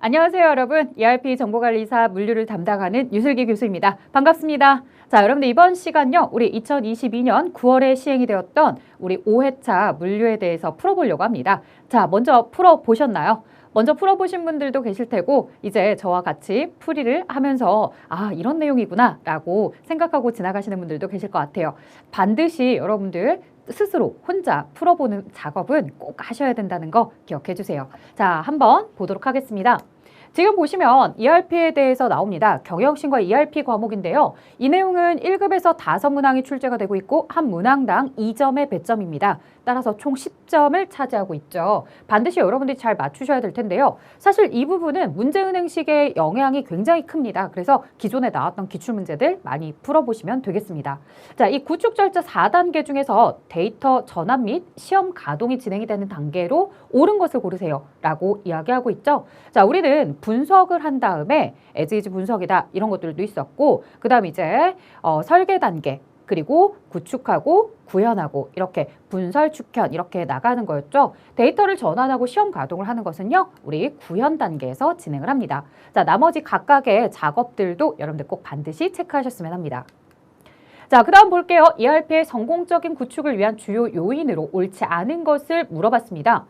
안녕하세요, 여러분. ERP 정보관리사 물류를 담당하는 유슬기 교수입니다. 반갑습니다. 자, 여러분들 이번 시간요, 우리 2022년 9월에 시행이 되었던 우리 5회차 물류에 대해서 풀어보려고 합니다. 자, 먼저 풀어보셨나요? 먼저 풀어보신 분들도 계실 테고 이제 저와 같이 풀이를 하면서 이런 내용이구나 라고 생각하고 지나가시는 분들도 계실 것 같아요. 반드시 여러분들 스스로 혼자 풀어보는 작업은 꼭 하셔야 된다는 거 기억해 주세요. 자, 한번 보도록 하겠습니다. 지금 보시면 ERP에 대해서 나옵니다. 경영신과 ERP 과목인데요. 이 내용은 1급에서 5문항이 출제가 되고 있고 한 문항당 2점의 배점입니다. 따라서 총 10점을 차지하고 있죠. 반드시 여러분들이 잘 맞추셔야 될 텐데요. 사실 이 부분은 문제은행식의 영향이 굉장히 큽니다. 그래서 기존에 나왔던 기출문제들 많이 풀어보시면 되겠습니다. 자, 이 구축 절차 4단계 중에서 데이터 전환 및 시험 가동이 진행이 되는 단계로 옳은 것을 고르세요 라고 이야기하고 있죠. 자, 우리는 분석을 한 다음에 에즈이즈 분석이다 이런 것들도 있었고 그 다음 이제 설계 단계 그리고 구축하고 구현하고 이렇게 분설 축현 이렇게 나가는 거였죠. 데이터를 전환하고 시험 가동을 하는 것은요. 우리 구현 단계에서 진행을 합니다. 자, 나머지 각각의 작업들도 여러분들 꼭 반드시 체크하셨으면 합니다. 자, 그 다음 볼게요. ERP의 성공적인 구축을 위한 주요 요인으로 옳지 않은 것을 물어봤습니다.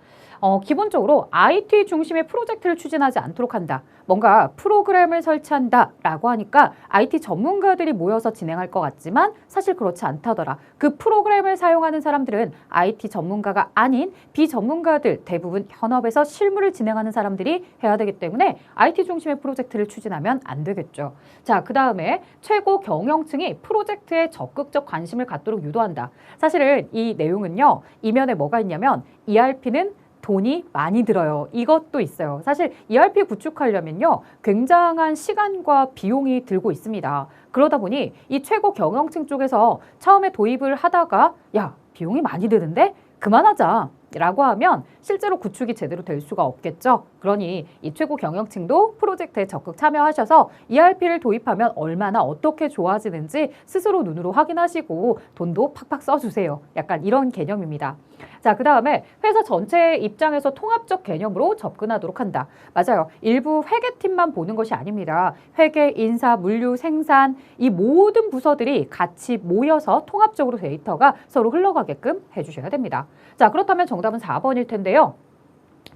기본적으로 IT 중심의 프로젝트를 추진하지 않도록 한다. 뭔가 프로그램을 설치한다 라고 하니까 IT 전문가들이 모여서 진행할 것 같지만 사실 그렇지 않다더라. 그 프로그램을 사용하는 사람들은 IT 전문가가 아닌 비전문가들 대부분 현업에서 실무를 진행하는 사람들이 해야 되기 때문에 IT 중심의 프로젝트를 추진하면 안 되겠죠. 자, 그 다음에 최고 경영층이 프로젝트에 적극적 관심을 갖도록 유도한다. 사실은 이 내용은요. 이면에 뭐가 있냐면 ERP는 돈이 많이 들어요. 이것도 있어요. 사실 ERP 구축하려면요. 굉장한 시간과 비용이 들고 있습니다. 그러다 보니 이 최고 경영층 쪽에서 처음에 도입을 하다가 야, 비용이 많이 드는데 그만하자 라고 하면 실제로 구축이 제대로 될 수가 없겠죠. 그러니 이 최고 경영층도 프로젝트에 적극 참여하셔서 ERP를 도입하면 얼마나 어떻게 좋아지는지 스스로 눈으로 확인하시고 돈도 팍팍 써주세요. 약간 이런 개념입니다. 자, 그 다음에 회사 전체의 입장에서 통합적 개념으로 접근하도록 한다. 맞아요. 일부 회계팀만 보는 것이 아닙니다. 회계, 인사, 물류, 생산 이 모든 부서들이 같이 모여서 통합적으로 데이터가 서로 흘러가게끔 해주셔야 됩니다. 자, 그렇다면 정답은 4번일 텐데요.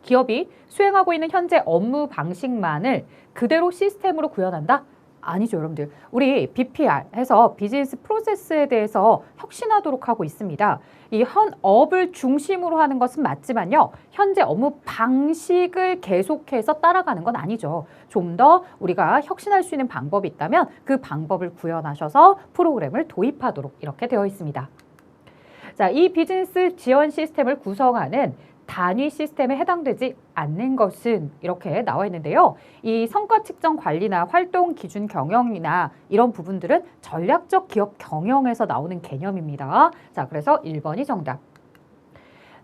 기업이 수행하고 있는 현재 업무 방식만을 그대로 시스템으로 구현한다? 아니죠, 여러분들. 우리 BPR 해서 비즈니스 프로세스에 대해서 혁신하도록 하고 있습니다. 이 현업을 중심으로 하는 것은 맞지만요. 현재 업무 방식을 계속해서 따라가는 건 아니죠. 좀 더 우리가 혁신할 수 있는 방법이 있다면 그 방법을 구현하셔서 프로그램을 도입하도록 이렇게 되어 있습니다. 자, 이 비즈니스 지원 시스템을 구성하는 단위 시스템에 해당되지 않는 것은 이렇게 나와 있는데요. 이 성과 측정 관리나 활동 기준 경영이나 이런 부분들은 전략적 기업 경영에서 나오는 개념입니다. 자, 그래서 1번이 정답.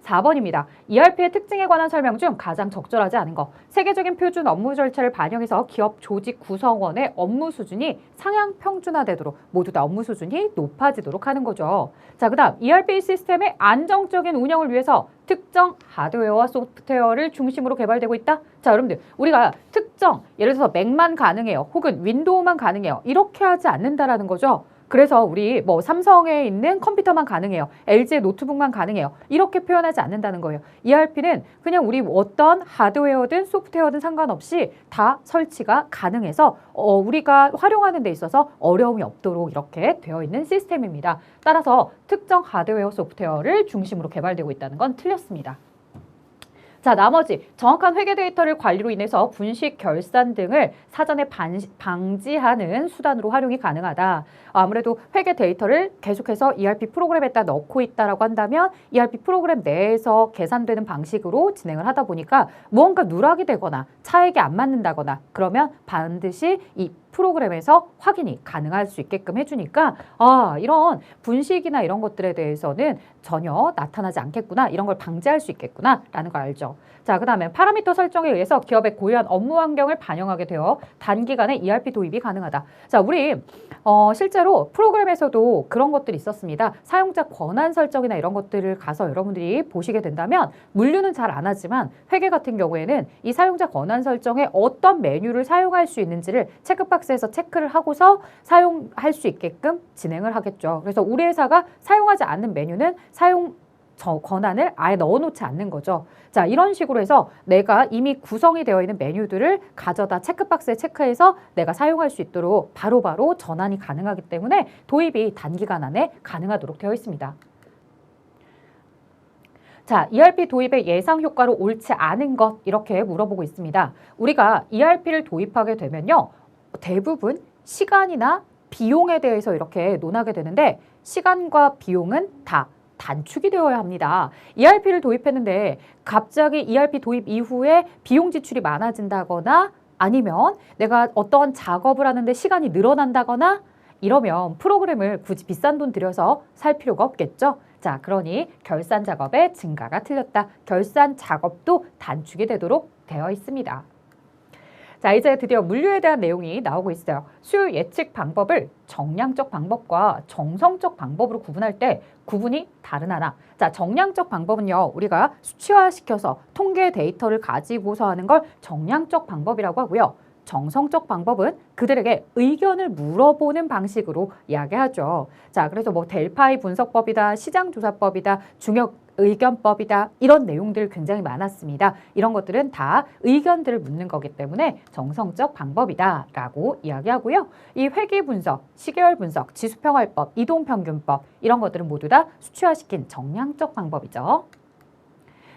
4번입니다. ERP의 특징에 관한 설명 중 가장 적절하지 않은 거. 세계적인 표준 업무 절차를 반영해서 기업 조직 구성원의 업무 수준이 상향 평준화되도록 모두 다 업무 수준이 높아지도록 하는 거죠. 자, 그 다음 ERP 시스템의 안정적인 운영을 위해서 특정 하드웨어와 소프트웨어를 중심으로 개발되고 있다. 자, 여러분들 우리가 특정 예를 들어서 맥만 가능해요. 혹은 윈도우만 가능해요. 이렇게 하지 않는다라는 거죠. 그래서 우리 뭐 삼성에 있는 컴퓨터만 가능해요. LG의 노트북만 가능해요. 이렇게 표현하지 않는다는 거예요. ERP는 그냥 우리 어떤 하드웨어든 소프트웨어든 상관없이 다 설치가 가능해서 우리가 활용하는 데 있어서 어려움이 없도록 이렇게 되어 있는 시스템입니다. 따라서 특정 하드웨어 소프트웨어를 중심으로 개발되고 있다는 건 틀렸습니다. 자, 나머지 정확한 회계 데이터를 관리로 인해서 분식, 결산 등을 사전에 방지하는 수단으로 활용이 가능하다. 아무래도 회계 데이터를 계속해서 ERP 프로그램에다 넣고 있다라고 한다면 ERP 프로그램 내에서 계산되는 방식으로 진행을 하다 보니까 무언가 누락이 되거나 차액이 안 맞는다거나 그러면 반드시 이 프로그램에서 확인이 가능할 수 있게끔 해주니까 이런 분식이나 이런 것들에 대해서는 전혀 나타나지 않겠구나, 이런 걸 방지할 수 있겠구나 라는 걸 알죠. 자, 그 다음에 파라미터 설정에 의해서 기업의 고유한 업무 환경을 반영하게 되어 단기간에 ERP 도입이 가능하다. 자, 우리 실제로 프로그램에서도 그런 것들이 있었습니다. 사용자 권한 설정이나 이런 것들을 가서 여러분들이 보시게 된다면 물류는 잘 안 하지만 회계 같은 경우에는 이 사용자 권한 설정에 어떤 메뉴를 사용할 수 있는지를 체크박스에서 체크를 하고서 사용할 수 있게끔 진행을 하겠죠. 그래서 우리 회사가 사용하지 않는 메뉴는 사용 권한을 아예 넣어놓지 않는 거죠. 자, 이런 식으로 해서 내가 이미 구성이 되어 있는 메뉴들을 가져다 체크박스에 체크해서 내가 사용할 수 있도록 바로바로 전환이 가능하기 때문에 도입이 단기간 안에 가능하도록 되어 있습니다. 자, ERP 도입의 예상 효과로 옳지 않은 것, 이렇게 물어보고 있습니다. 우리가 ERP를 도입하게 되면요, 대부분 시간이나 비용에 대해서 이렇게 논하게 되는데 시간과 비용은 다 단축이 되어야 합니다. ERP를 도입했는데 갑자기 ERP 도입 이후에 비용 지출이 많아진다거나 아니면 내가 어떤 작업을 하는데 시간이 늘어난다거나 이러면 프로그램을 굳이 비싼 돈 들여서 살 필요가 없겠죠. 자, 그러니 결산 작업의 증가가 틀렸다. 결산 작업도 단축이 되도록 되어 있습니다. 자, 이제 드디어 물류에 대한 내용이 나오고 있어요. 수요 예측 방법을 정량적 방법과 정성적 방법으로 구분할 때 구분이 다르나. 자, 정량적 방법은요, 우리가 수치화시켜서 통계 데이터를 가지고서 하는 걸 정량적 방법이라고 하고요. 정성적 방법은 그들에게 의견을 물어보는 방식으로 이야기하죠. 자, 그래서 뭐 델파이 분석법이다, 시장조사법이다, 중역 의견법이다, 이런 내용들 굉장히 많았습니다. 이런 것들은 다 의견들을 묻는 거기 때문에 정성적 방법이다 라고 이야기하고요. 이 회계 분석, 시계열 분석, 지수평활법, 이동평균법, 이런 것들은 모두 다 수치화시킨 정량적 방법이죠.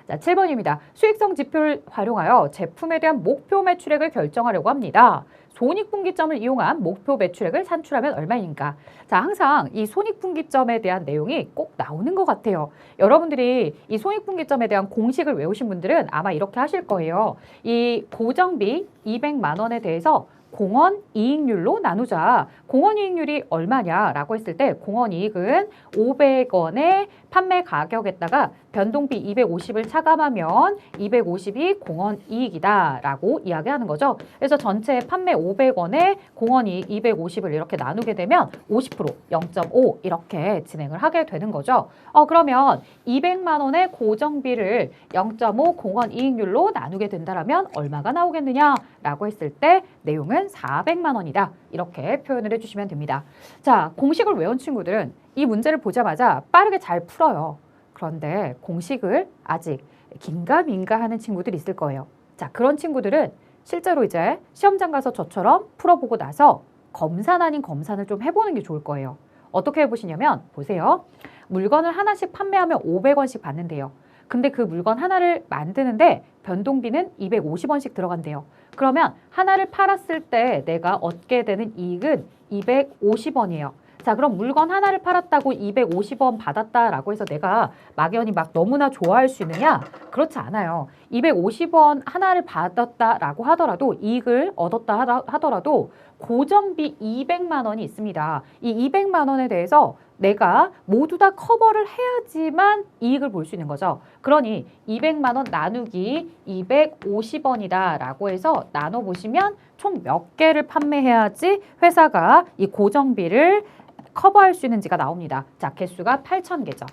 자, 7번입니다. 수익성 지표를 활용하여 제품에 대한 목표 매출액을 결정하려고 합니다. 손익분기점을 이용한 목표 매출액을 산출하면 얼마인가? 자, 항상 이 손익분기점에 대한 내용이 꼭 나오는 것 같아요. 여러분들이 이 손익분기점에 대한 공식을 외우신 분들은 아마 이렇게 하실 거예요. 이 고정비 200만 원에 대해서 공원 이익률로 나누자. 공원 이익률이 얼마냐라고 했을 때 공원 이익은 500원의 판매 가격에다가 변동비 250을 차감하면 250이 공원 이익이다라고 이야기하는 거죠. 그래서 전체 판매 500원에 공원 이익 250을 이렇게 나누게 되면 50%, 0.5 이렇게 진행을 하게 되는 거죠. 그러면 200만 원의 고정비를 0.5 공원 이익률로 나누게 된다면 얼마가 나오겠느냐라고 했을 때 내용은 400만 원이다. 이렇게 표현을 해주시면 됩니다. 자, 공식을 외운 친구들은 이 문제를 보자마자 빠르게 잘 풀어요. 그런데 공식을 아직 긴가민가 하는 친구들이 있을 거예요. 자, 그런 친구들은 실제로 이제 시험장 가서 저처럼 풀어보고 나서 검산 아닌 검산을 좀 해보는 게 좋을 거예요. 어떻게 해보시냐면 보세요. 물건을 하나씩 판매하면 500원씩 받는데요. 근데 그 물건 하나를 만드는데 변동비는 250원씩 들어간대요. 그러면 하나를 팔았을 때 내가 얻게 되는 이익은 250원이에요. 자, 그럼 물건 하나를 팔았다고 250원 받았다라고 해서 내가 막연히 막 너무나 좋아할 수 있느냐? 그렇지 않아요. 250원 하나를 받았다라고 하더라도 이익을 얻었다 하더라도 고정비 200만 원이 있습니다. 이 200만 원에 대해서 내가 모두 다 커버를 해야지만 이익을 볼 수 있는 거죠. 그러니 200만 원 나누기 250원이다 라고 해서 나눠보시면 총 몇 개를 판매해야지 회사가 이 고정비를 커버할 수 있는지가 나옵니다. 자, 개수가 8,000개죠.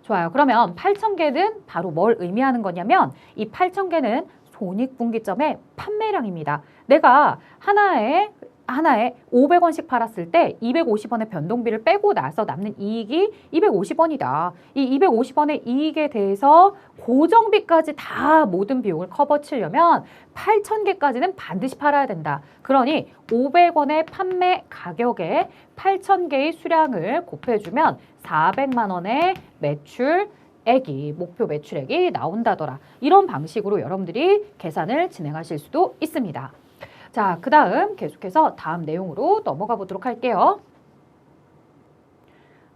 좋아요. 그러면 8,000개는 바로 뭘 의미하는 거냐면 이 8,000개는 손익분기점의 판매량입니다. 내가 하나에 500원씩 팔았을 때 250원의 변동비를 빼고 나서 남는 이익이 250원이다. 이 250원의 이익에 대해서 고정비까지 다 모든 비용을 커버 치려면 8,000개까지는 반드시 팔아야 된다. 그러니 500원의 판매 가격에 8,000개의 수량을 곱해주면 400만 원의 매출액이, 목표 매출액이 나온다더라. 이런 방식으로 여러분들이 계산을 진행하실 수도 있습니다. 자, 그 다음 계속해서 다음 내용으로 넘어가 보도록 할게요.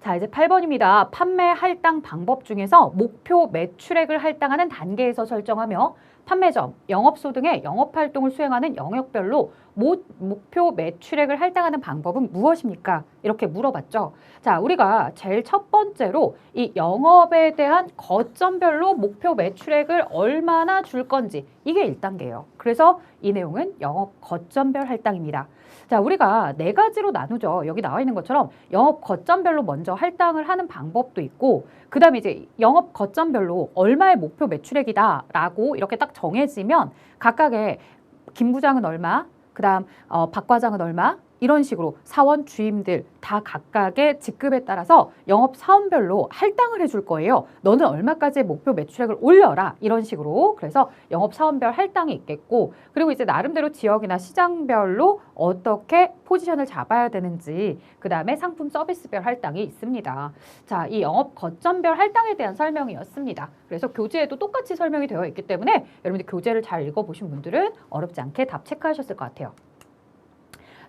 자, 이제 8번입니다. 판매 할당 방법 중에서 목표 매출액을 할당하는 단계에서 설정하며 판매점, 영업소 등의 영업활동을 수행하는 영역별로 목표 매출액을 할당하는 방법은 무엇입니까? 이렇게 물어봤죠. 자, 우리가 제일 첫 번째로 이 영업에 대한 거점별로 목표 매출액을 얼마나 줄 건지 이게 1단계예요. 그래서 이 내용은 영업 거점별 할당입니다. 자, 우리가 네 가지로 나누죠. 여기 나와 있는 것처럼 영업 거점별로 먼저 할당을 하는 방법도 있고, 그 다음에 이제 영업 거점별로 얼마의 목표 매출액이다라고 이렇게 딱 정해지면 각각의 김 부장은 얼마, 그 다음 박 과장은 얼마, 이런 식으로 사원 주임들 다 각각의 직급에 따라서 영업 사원별로 할당을 해줄 거예요. 너는 얼마까지의 목표 매출액을 올려라, 이런 식으로. 그래서 영업 사원별 할당이 있겠고, 그리고 이제 나름대로 지역이나 시장별로 어떻게 포지션을 잡아야 되는지, 그 다음에 상품 서비스별 할당이 있습니다. 자, 이 영업 거점별 할당에 대한 설명이었습니다. 그래서 교재에도 똑같이 설명이 되어 있기 때문에 여러분들 교재를 잘 읽어보신 분들은 어렵지 않게 답 체크하셨을 것 같아요.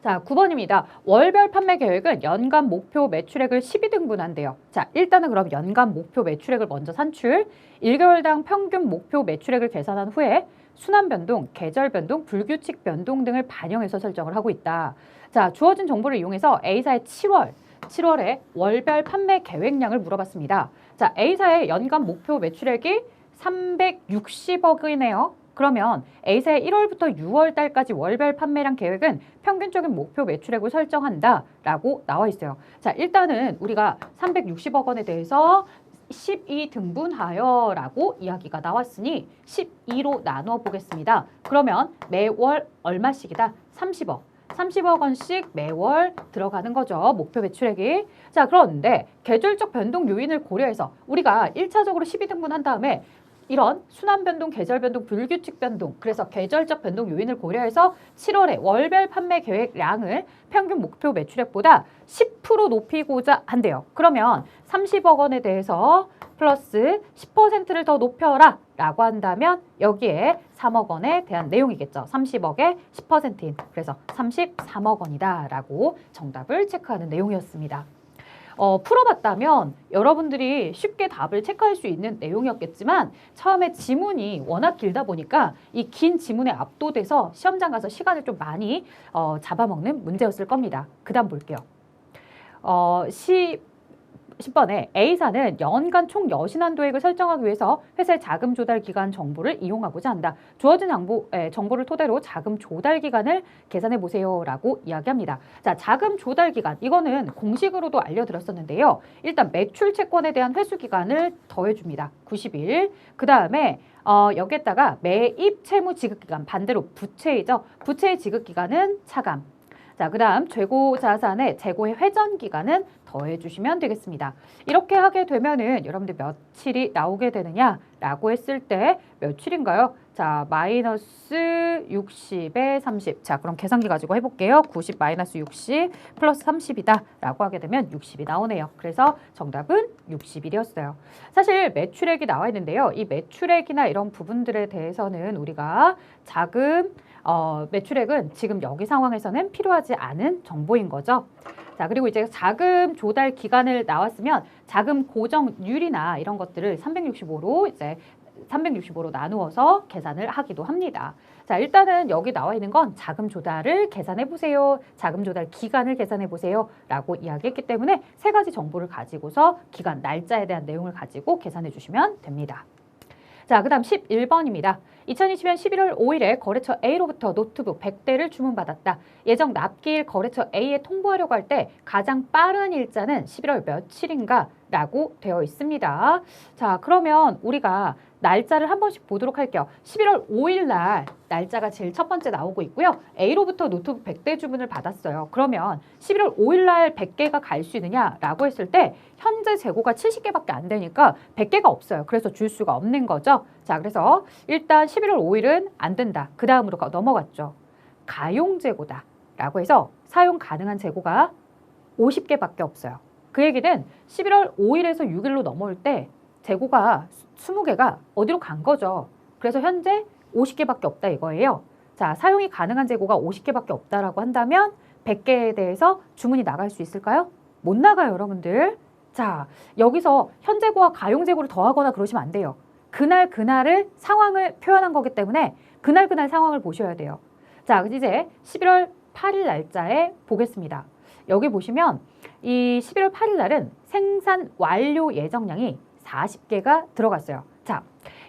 자, 9번입니다. 월별 판매 계획은 연간 목표 매출액을 12등분한대요. 자, 일단은 그럼 연간 목표 매출액을 먼저 산출, 1개월당 평균 목표 매출액을 계산한 후에 순환 변동, 계절 변동, 불규칙 변동 등을 반영해서 설정을 하고 있다. 자, 주어진 정보를 이용해서 A사의 7월에 월별 판매 계획량을 물어봤습니다. 자, A사의 연간 목표 매출액이 360억이네요. 그러면 A사의 1월부터 6월 달까지 월별 판매량 계획은 평균적인 목표 매출액을 설정한다 라고 나와 있어요. 자, 일단은 우리가 360억 원에 대해서 12등분하여 라고 이야기가 나왔으니 12로 나누어 보겠습니다. 그러면 매월 얼마씩이다? 30억 원씩 매월 들어가는 거죠. 목표 매출액이. 자, 그런데 계절적 변동 요인을 고려해서 우리가 1차적으로 12등분한 다음에 이런 순환 변동, 계절 변동, 불규칙 변동, 그래서 계절적 변동 요인을 고려해서 7월에 월별 판매 계획량을 평균 목표 매출액보다 10% 높이고자 한대요. 그러면 30억 원에 대해서 플러스 10%를 더 높여라 라고 한다면 여기에 3억 원에 대한 내용이겠죠. 30억에 10%인, 그래서 33억 원이다 라고 정답을 체크하는 내용이었습니다. 풀어봤다면 여러분들이 쉽게 답을 체크할 수 있는 내용이었겠지만 처음에 지문이 워낙 길다 보니까 이 긴 지문에 압도돼서 시험장 가서 시간을 좀 많이 잡아먹는 문제였을 겁니다. 그 다음 볼게요. 10번에 A사는 연간 총 여신한도액을 설정하기 위해서 회사의 자금 조달 기간 정보를 이용하고자 한다. 주어진 정보를 토대로 자금 조달 기간을 계산해 보세요 라고 이야기합니다. 자, 자금 조달 기간, 이거는 공식으로도 알려드렸었는데요. 일단 매출 채권에 대한 회수 기간을 더해줍니다. 90일. 그 다음에 여기에다가 매입 채무 지급 기간, 반대로 부채이죠. 부채의 지급 기간은 차감. 자, 그 다음 재고 자산의 재고의 회전 기간은 더해주시면 되겠습니다. 이렇게 하게 되면은 여러분들 며칠이 나오게 되느냐라고 했을 때 며칠인가요? 자, 마이너스 60에 30. 자, 그럼 계산기 가지고 해볼게요. 90 마이너스 60 플러스 30이다 라고 하게 되면 60이 나오네요. 그래서 정답은 60일이었어요. 사실 매출액이 나와 있는데요. 이 매출액이나 이런 부분들에 대해서는 우리가 자금 매출액은 지금 여기 상황에서는 필요하지 않은 정보인 거죠. 자, 그리고 이제 자금 조달 기간을 나왔으면 자금 고정률이나 이런 것들을 365로 나누어서 계산을 하기도 합니다. 자, 일단은 여기 나와 있는 건 자금 조달을 계산해 보세요. 자금 조달 기간을 계산해 보세요 라고 이야기했기 때문에 세 가지 정보를 가지고서 기간, 날짜에 대한 내용을 가지고 계산해 주시면 됩니다. 자, 그 다음 11번입니다. 2020년 11월 5일에 거래처 A로부터 노트북 100대를 주문받았다. 예정 납기일 거래처 A에 통보하려고 할 때 가장 빠른 일자는 11월 며칠인가? 라고 되어 있습니다. 자, 그러면 우리가 날짜를 한 번씩 보도록 할게요. 11월 5일 날 날짜가 제일 첫 번째 나오고 있고요. A로부터 노트북 100대 주문을 받았어요. 그러면 11월 5일 날 100개가 갈 수 있느냐라고 했을 때 현재 재고가 70개밖에 안 되니까 100개가 없어요. 그래서 줄 수가 없는 거죠. 자, 그래서 일단 11월 5일은 안 된다. 그 다음으로 넘어갔죠. 가용 재고다 라고 해서 사용 가능한 재고가 50개밖에 없어요. 그 얘기는 11월 5일에서 6일로 넘어올 때 재고가 20개가 어디로 간 거죠. 그래서 현재 50개밖에 없다 이거예요. 자, 사용이 가능한 재고가 50개밖에 없다라고 한다면 100개에 대해서 주문이 나갈 수 있을까요? 못 나가요, 여러분들. 자, 여기서 현재고와 가용재고를 더하거나 그러시면 안 돼요. 그날을 상황을 표현한 거기 때문에 그날 상황을 보셔야 돼요. 자, 이제 11월 8일 날짜에 보겠습니다. 여기 보시면 이 11월 8일 날은 생산 완료 예정량이 40개가 들어갔어요. 자,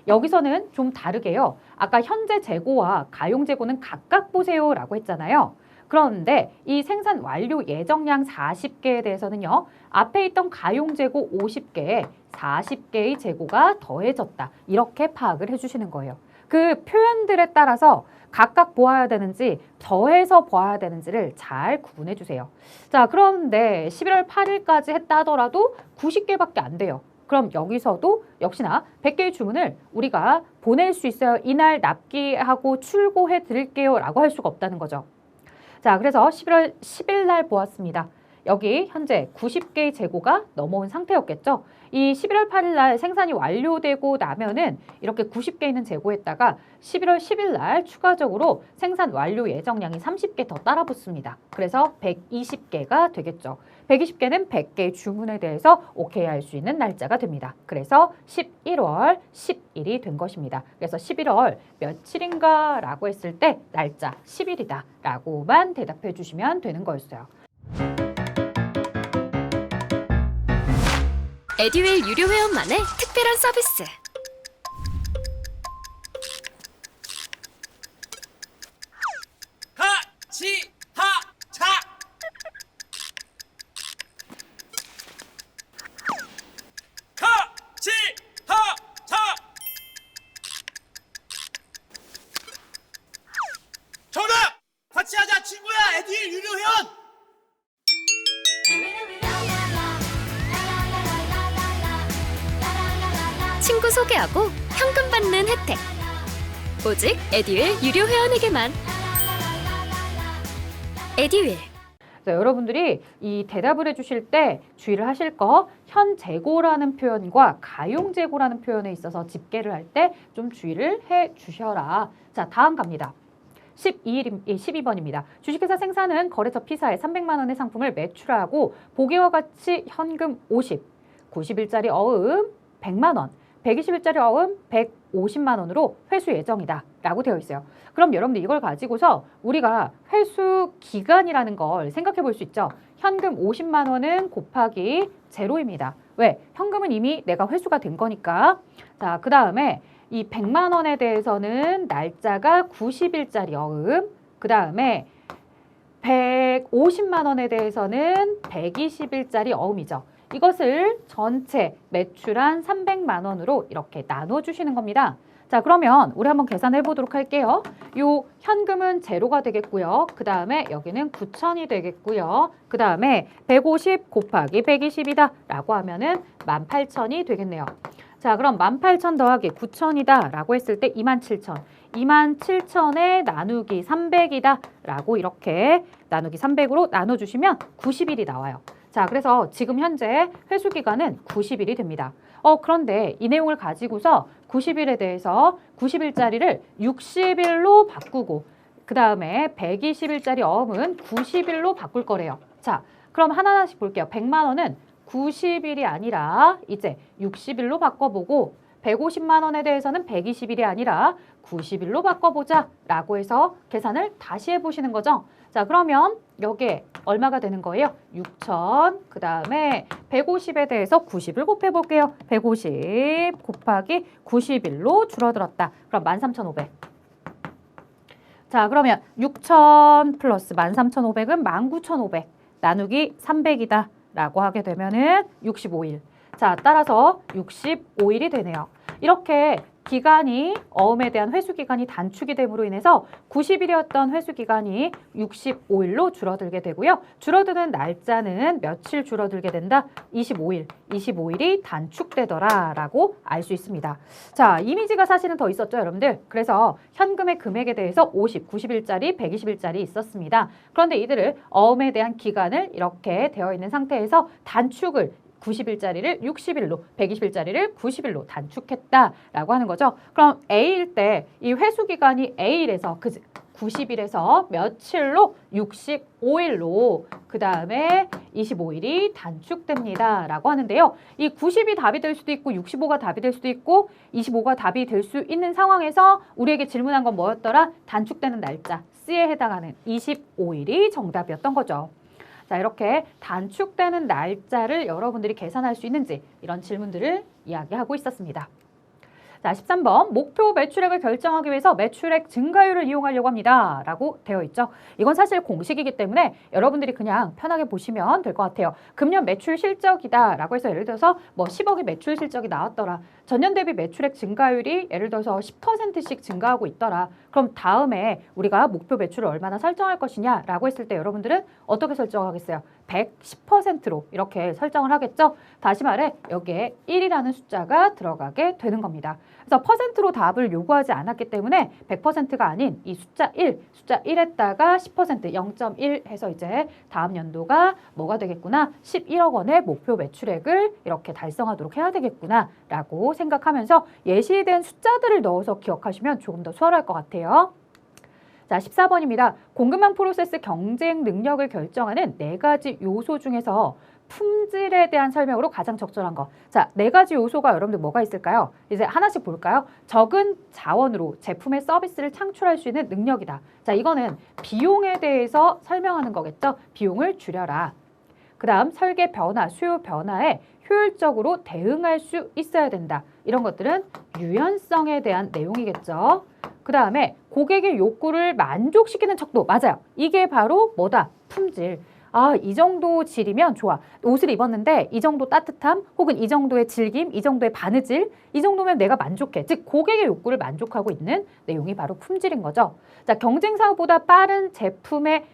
여기서는 좀 다르게요. 아까 현재 재고와 가용 재고는 각각 보세요 라고 했잖아요. 그런데 이 생산 완료 예정량 40개에 대해서는요. 앞에 있던 가용 재고 50개에 40개의 재고가 더해졌다. 이렇게 파악을 해주시는 거예요. 그 표현들에 따라서 각각 보아야 되는지 더해서 보아야 되는지를 잘 구분해 주세요. 자, 그런데 11월 8일까지 했다 하더라도 90개밖에 안 돼요. 그럼 여기서도 역시나 100개의 주문을 우리가 보낼 수 있어요. 이날 납기하고 출고해 드릴게요 라고 할 수가 없다는 거죠. 자, 그래서 11월 10일 날 보았습니다. 여기 현재 90개의 재고가 넘어온 상태였겠죠. 이 11월 8일 날 생산이 완료되고 나면은 이렇게 90개 있는 재고에다가 11월 10일 날 추가적으로 생산 완료 예정량이 30개 더 따라 붙습니다. 그래서 120개가 되겠죠. 120개는 100개의 주문에 대해서 오케이 할 수 있는 날짜가 됩니다. 그래서 11월 10일이 된 것입니다. 그래서 11월 며칠인가 라고 했을 때 날짜 10일이다 라고만 대답해 주시면 되는 거였어요. 에듀윌 유료 회원만의 특별한 서비스. 하치하차 하치하차 정답! 같이 하자 친구야 에듀윌 유료 회원! 친구 소개하고 현금 받는 혜택. 오직 에듀윌 유료 회원에게만. 에듀윌. 자, 여러분들이 이 대답을 해주실 때 주의를 하실 거 현재고라는 표현과 가용재고라는 표현에 있어서 집계를 할 때 좀 주의를 해주셔라. 자, 다음 갑니다. 12번입니다. 주식회사 생산은 거래처 P사에 300만 원의 상품을 매출하고 보기와 같이 현금 50, 90일짜리 어음 100만 원, 120일짜리 어음 150만 원으로 회수 예정이다 라고 되어 있어요. 그럼 여러분들 이걸 가지고서 우리가 회수 기간이라는 걸 생각해 볼 수 있죠. 현금 50만 원은 곱하기 제로입니다. 왜? 현금은 이미 내가 회수가 된 거니까. 자, 그 다음에 이 100만 원에 대해서는 날짜가 90일짜리 어음, 그 다음에 150만 원에 대해서는 120일짜리 어음이죠. 이것을 전체 매출한 300만 원으로 이렇게 나눠주시는 겁니다. 자, 그러면 우리 한번 계산해 보도록 할게요. 요 현금은 제로가 되겠고요. 그 다음에 여기는 9천이 되겠고요. 그 다음에 150 곱하기 120이다 라고 하면은 18,000이 되겠네요. 자, 그럼 18,000 더하기 9,000이다 라고 했을 때 27,000. 27,000에 나누기 300이다 라고 이렇게 나누기 300으로 나눠주시면 90일이 나와요. 자, 그래서 지금 현재 회수 기간은 90일이 됩니다. 그런데 이 내용을 가지고서 90일에 대해서 90일짜리를 60일로 바꾸고 그 다음에 120일짜리 어음은 90일로 바꿀 거래요. 자, 그럼 하나하나씩 볼게요. 100만 원은 90일이 아니라 이제 60일로 바꿔보고 150만 원에 대해서는 120일이 아니라 90일로 바꿔보자 라고 해서 계산을 다시 해보시는 거죠. 자, 그러면 여기에 얼마가 되는 거예요? 6,000, 그 다음에 150에 대해서 90을 곱해볼게요. 150 곱하기 90일로 줄어들었다. 그럼 13,500. 자, 그러면 6,000 플러스 13,500은 19,500 나누기 300이다 라고 하게 되면은 65일. 자, 따라서 65일이 되네요. 이렇게 기간이 어음에 대한 회수 기간이 단축이 됨으로 인해서 90일이었던 회수 기간이 65일로 줄어들게 되고요. 줄어드는 날짜는 며칠 줄어들게 된다? 25일. 25일이 단축되더라라고 알 수 있습니다. 자, 이미지가 사실은 더 있었죠, 여러분들. 그래서 현금의 금액에 대해서 50, 90일짜리, 120일짜리 있었습니다. 그런데 이들을 어음에 대한 기간을 이렇게 되어 있는 상태에서 단축을 90일짜리를 60일로, 120일짜리를 90일로 단축했다라고 하는 거죠. 그럼 A일 때 이 회수 기간이 A일에서 90일에서 며칠로 65일로 그 다음에 25일이 단축됩니다 라고 하는데요. 이 90이 답이 될 수도 있고 65가 답이 될 수도 있고 25가 답이 될 수 있는 상황에서 우리에게 질문한 건 뭐였더라? 단축되는 날짜 C에 해당하는 25일이 정답이었던 거죠. 자, 이렇게 단축되는 날짜를 여러분들이 계산할 수 있는지 이런 질문들을 이야기하고 있었습니다. 자, 13번 목표 매출액을 결정하기 위해서 매출액 증가율을 이용하려고 합니다 라고 되어 있죠. 이건 사실 공식이기 때문에 여러분들이 그냥 편하게 보시면 될 것 같아요. 금년 매출 실적이다 라고 해서 예를 들어서 뭐 10억의 매출 실적이 나왔더라. 전년 대비 매출액 증가율이 예를 들어서 10%씩 증가하고 있더라. 그럼 다음에 우리가 목표 매출을 얼마나 설정할 것이냐 라고 했을 때 여러분들은 어떻게 설정하겠어요? 110%로 이렇게 설정을 하겠죠. 다시 말해 여기에 1이라는 숫자가 들어가게 되는 겁니다. 그래서 퍼센트로 답을 요구하지 않았기 때문에 100%가 아닌 이 숫자 1에다가 10% 0.1 해서 이제 다음 연도가 뭐가 되겠구나 11억 원의 목표 매출액을 이렇게 달성하도록 해야 되겠구나 라고 생각하면서 예시된 숫자들을 넣어서 기억하시면 조금 더 수월할 것 같아요. 자, 14번입니다. 공급망 프로세스 경쟁 능력을 결정하는 4가지 요소 중에서 품질에 대한 설명으로 가장 적절한 거. 자, 4가지 요소가 여러분들 뭐가 있을까요? 이제 하나씩 볼까요? 적은 자원으로 제품의 서비스를 창출할 수 있는 능력이다. 자, 이거는 비용에 대해서 설명하는 거겠죠? 비용을 줄여라. 그 다음 설계 변화, 수요 변화에 효율적으로 대응할 수 있어야 된다. 이런 것들은 유연성에 대한 내용이겠죠. 그 다음에 고객의 욕구를 만족시키는 척도. 맞아요. 이게 바로 뭐다? 품질. 아, 이 정도 질이면 좋아. 옷을 입었는데 이 정도 따뜻함 혹은 이 정도의 질김, 이 정도의 바느질, 이 정도면 내가 만족해. 즉 고객의 욕구를 만족하고 있는 내용이 바로 품질인 거죠. 자, 경쟁사보다 빠른 제품의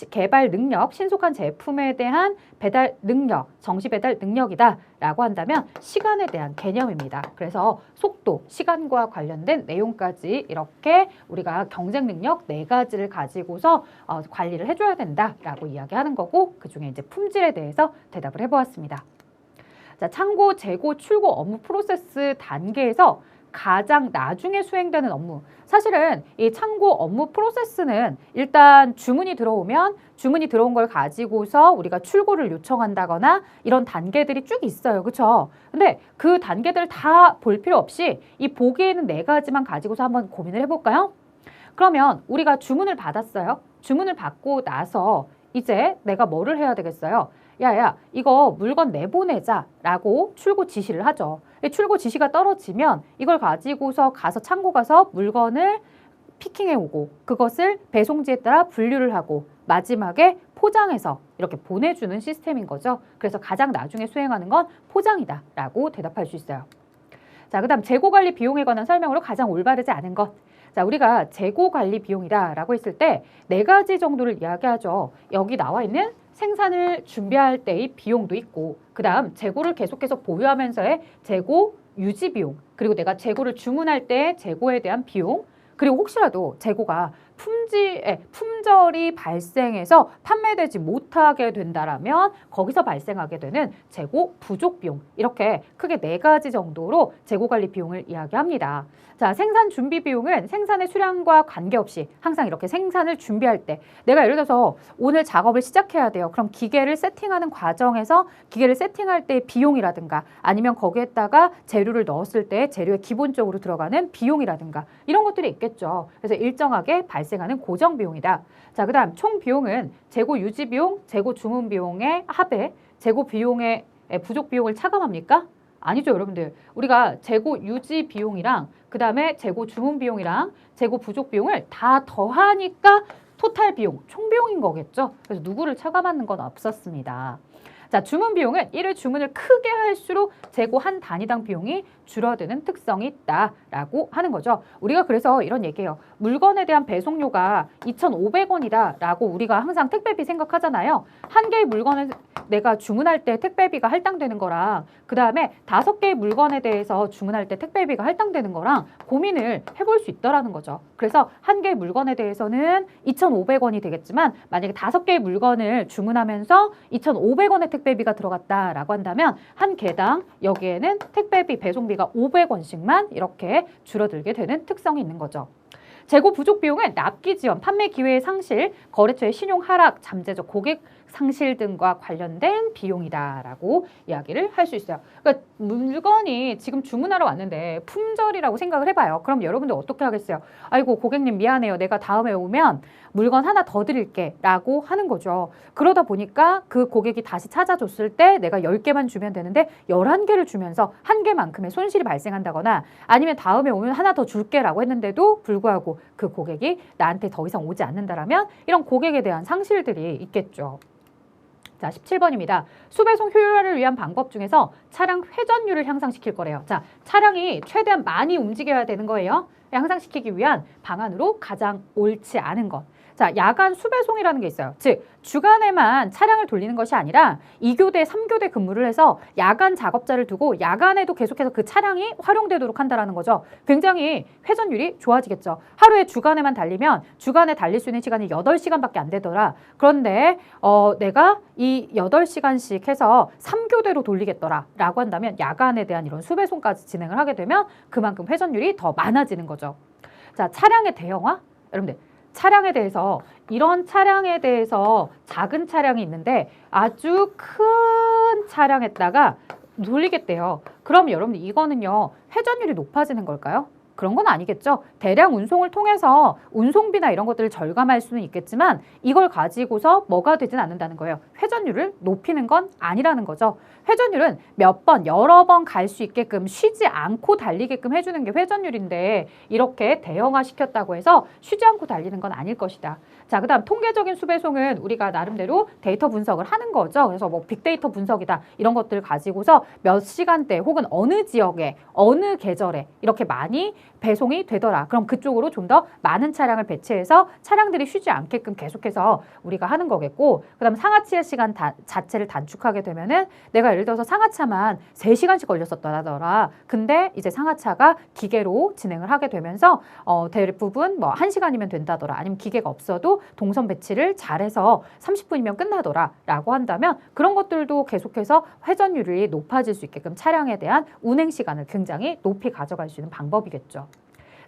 개발 능력, 신속한 제품에 대한 배달 능력, 정시 배달 능력이다 라고 한다면 시간에 대한 개념입니다. 그래서 속도, 시간과 관련된 내용까지 이렇게 우리가 경쟁 능력 4가지를 가지고서 관리를 해줘야 된다라고 이야기하는 거고 그중에 이제 품질에 대해서 대답을 해보았습니다. 자, 창고, 재고, 출고 업무 프로세스 단계에서 가장 나중에 수행되는 업무. 사실은 이 창고 업무 프로세스는 일단 주문이 들어오면 주문이 들어온 걸 가지고서 우리가 출고를 요청한다거나 이런 단계들이 쭉 있어요. 그렇죠? 근데 그 단계들 다 볼 필요 없이 이 보기에는 4가지만 가지고서 한번 고민을 해볼까요? 그러면 우리가 주문을 받았어요. 주문을 받고 나서 이제 내가 뭐를 해야 되겠어요? 야야, 이거 물건 내보내자 라고 출고 지시를 하죠. 출고 지시가 떨어지면 이걸 가지고서 가서 창고 가서 물건을 피킹해 오고 그것을 배송지에 따라 분류를 하고 마지막에 포장해서 이렇게 보내주는 시스템인 거죠. 그래서 가장 나중에 수행하는 건 포장이다 라고 대답할 수 있어요. 자, 그 다음 재고관리 비용에 관한 설명으로 가장 올바르지 않은 것. 자, 우리가 재고관리 비용이다 라고 했을 때 4가지 정도를 이야기하죠. 여기 나와 있는 생산을 준비할 때의 비용도 있고 그 다음 재고를 계속해서 보유하면서의 재고 유지 비용 그리고 내가 재고를 주문할 때 재고에 대한 비용 그리고 혹시라도 재고가 품절이 발생해서 판매되지 못하게 된다라면 거기서 발생하게 되는 재고 부족 비용 이렇게 크게 4가지 정도로 재고 관리 비용을 이야기합니다. 자, 생산 준비 비용은 생산의 수량과 관계없이 항상 이렇게 생산을 준비할 때 내가 예를 들어서 오늘 작업을 시작해야 돼요. 그럼 기계를 세팅하는 과정에서 기계를 세팅할 때의 비용이라든가 아니면 거기에다가 재료를 넣었을 때 재료에 기본적으로 들어가는 비용이라든가 이런 것들이 있겠죠. 그래서 일정하게 발생하는 고정 비용이다. 자, 그다음 총 비용은 재고 유지 비용, 재고 주문 비용의 합에 재고 비용의 부족 비용을 차감합니까? 아니죠, 여러분들. 우리가 재고 유지 비용이랑 그 다음에 재고 주문 비용이랑 재고 부족 비용을 다 더하니까 토탈 비용, 총 비용인 거겠죠. 그래서 누구를 차감하는 건 없었습니다. 자, 주문 비용은 1회 주문을 크게 할수록 재고 한 단위당 비용이 줄어드는 특성이 있다라고 하는 거죠. 우리가 그래서 이런 얘기해요. 물건에 대한 배송료가 2,500원이다 라고 우리가 항상 택배비 생각하잖아요. 한 개의 물건을 내가 주문할 때 택배비가 할당되는 거랑 그 다음에 5개의 물건에 대해서 주문할 때 택배비가 할당되는 거랑 고민을 해볼 수 있다라는 거죠. 그래서 한 개의 물건에 대해서는 2,500원이 되겠지만 만약에 5개의 물건을 주문하면서 2,500원의 택배비가 들어갔다라고 한다면 한 개당 여기에는 택배비 배송비가 500원씩만 이렇게 줄어들게 되는 특성이 있는 거죠. 재고 부족 비용은 납기 지연, 판매 기회의 상실, 거래처의 신용 하락, 잠재적 고객 상실 등과 관련된 비용이다라고 이야기를 할 수 있어요. 그러니까 물건이 지금 주문하러 왔는데 품절이라고 생각을 해봐요. 그럼 여러분들 어떻게 하겠어요? 아이고 고객님 미안해요. 내가 다음에 오면 물건 하나 더 드릴게 라고 하는 거죠. 그러다 보니까 그 고객이 다시 찾아줬을 때 내가 10개만 주면 되는데 11개를 주면서 1개만큼의 손실이 발생한다거나 아니면 다음에 오면 하나 더 줄게 라고 했는데도 불구하고 그 고객이 나한테 더 이상 오지 않는다라면 이런 고객에 대한 상실들이 있겠죠. 자, 17번입니다. 수배송 효율화를 위한 방법 중에서 차량 회전율을 향상시킬 거래요. 자, 차량이 최대한 많이 움직여야 되는 거예요. 향상시키기 위한 방안으로 가장 옳지 않은 것. 자, 야간 수배송이라는 게 있어요. 즉, 주간에만 차량을 돌리는 것이 아니라 2교대, 3교대 근무를 해서 야간 작업자를 두고 야간에도 계속해서 그 차량이 활용되도록 한다는 거죠. 굉장히 회전율이 좋아지겠죠. 하루에 주간에만 달리면 주간에 달릴 수 있는 시간이 8시간밖에 안 되더라. 그런데 내가 이 8시간씩 해서 3교대로 돌리겠더라 라고 한다면 야간에 대한 이런 수배송까지 진행을 하게 되면 그만큼 회전율이 더 많아지는 거죠. 자, 차량의 대형화? 여러분들 차량에 대해서 이런 차량에 대해서 작은 차량이 있는데 아주 큰 차량에다가 돌리겠대요. 그럼 여러분들 이거는요 회전율이 높아지는 걸까요? 그런 건 아니겠죠. 대량 운송을 통해서 운송비나 이런 것들을 절감할 수는 있겠지만 이걸 가지고서 뭐가 되진 않는다는 거예요. 회전율을 높이는 건 아니라는 거죠. 회전율은 몇 번, 여러 번 갈 수 있게끔 쉬지 않고 달리게끔 해주는 게 회전율인데 이렇게 대형화 시켰다고 해서 쉬지 않고 달리는 건 아닐 것이다. 자, 그 다음 통계적인 수배송은 우리가 나름대로 데이터 분석을 하는 거죠. 그래서 뭐 빅데이터 분석이다 이런 것들을 가지고서 몇 시간대 혹은 어느 지역에 어느 계절에 이렇게 많이 배송이 되더라. 그럼 그쪽으로 좀 더 많은 차량을 배치해서 차량들이 쉬지 않게끔 계속해서 우리가 하는 거겠고 그 다음 상하차의 시간 자체를 단축하게 되면은 내가 예를 들어서 상하차만 3시간씩 걸렸었더라. 근데 이제 상하차가 기계로 진행을 하게 되면서 대부분 뭐 1시간이면 된다더라. 아니면 기계가 없어도 동선 배치를 잘해서 30분이면 끝나더라 라고 한다면 그런 것들도 계속해서 회전율이 높아질 수 있게끔 차량에 대한 운행 시간을 굉장히 높이 가져갈 수 있는 방법이겠죠.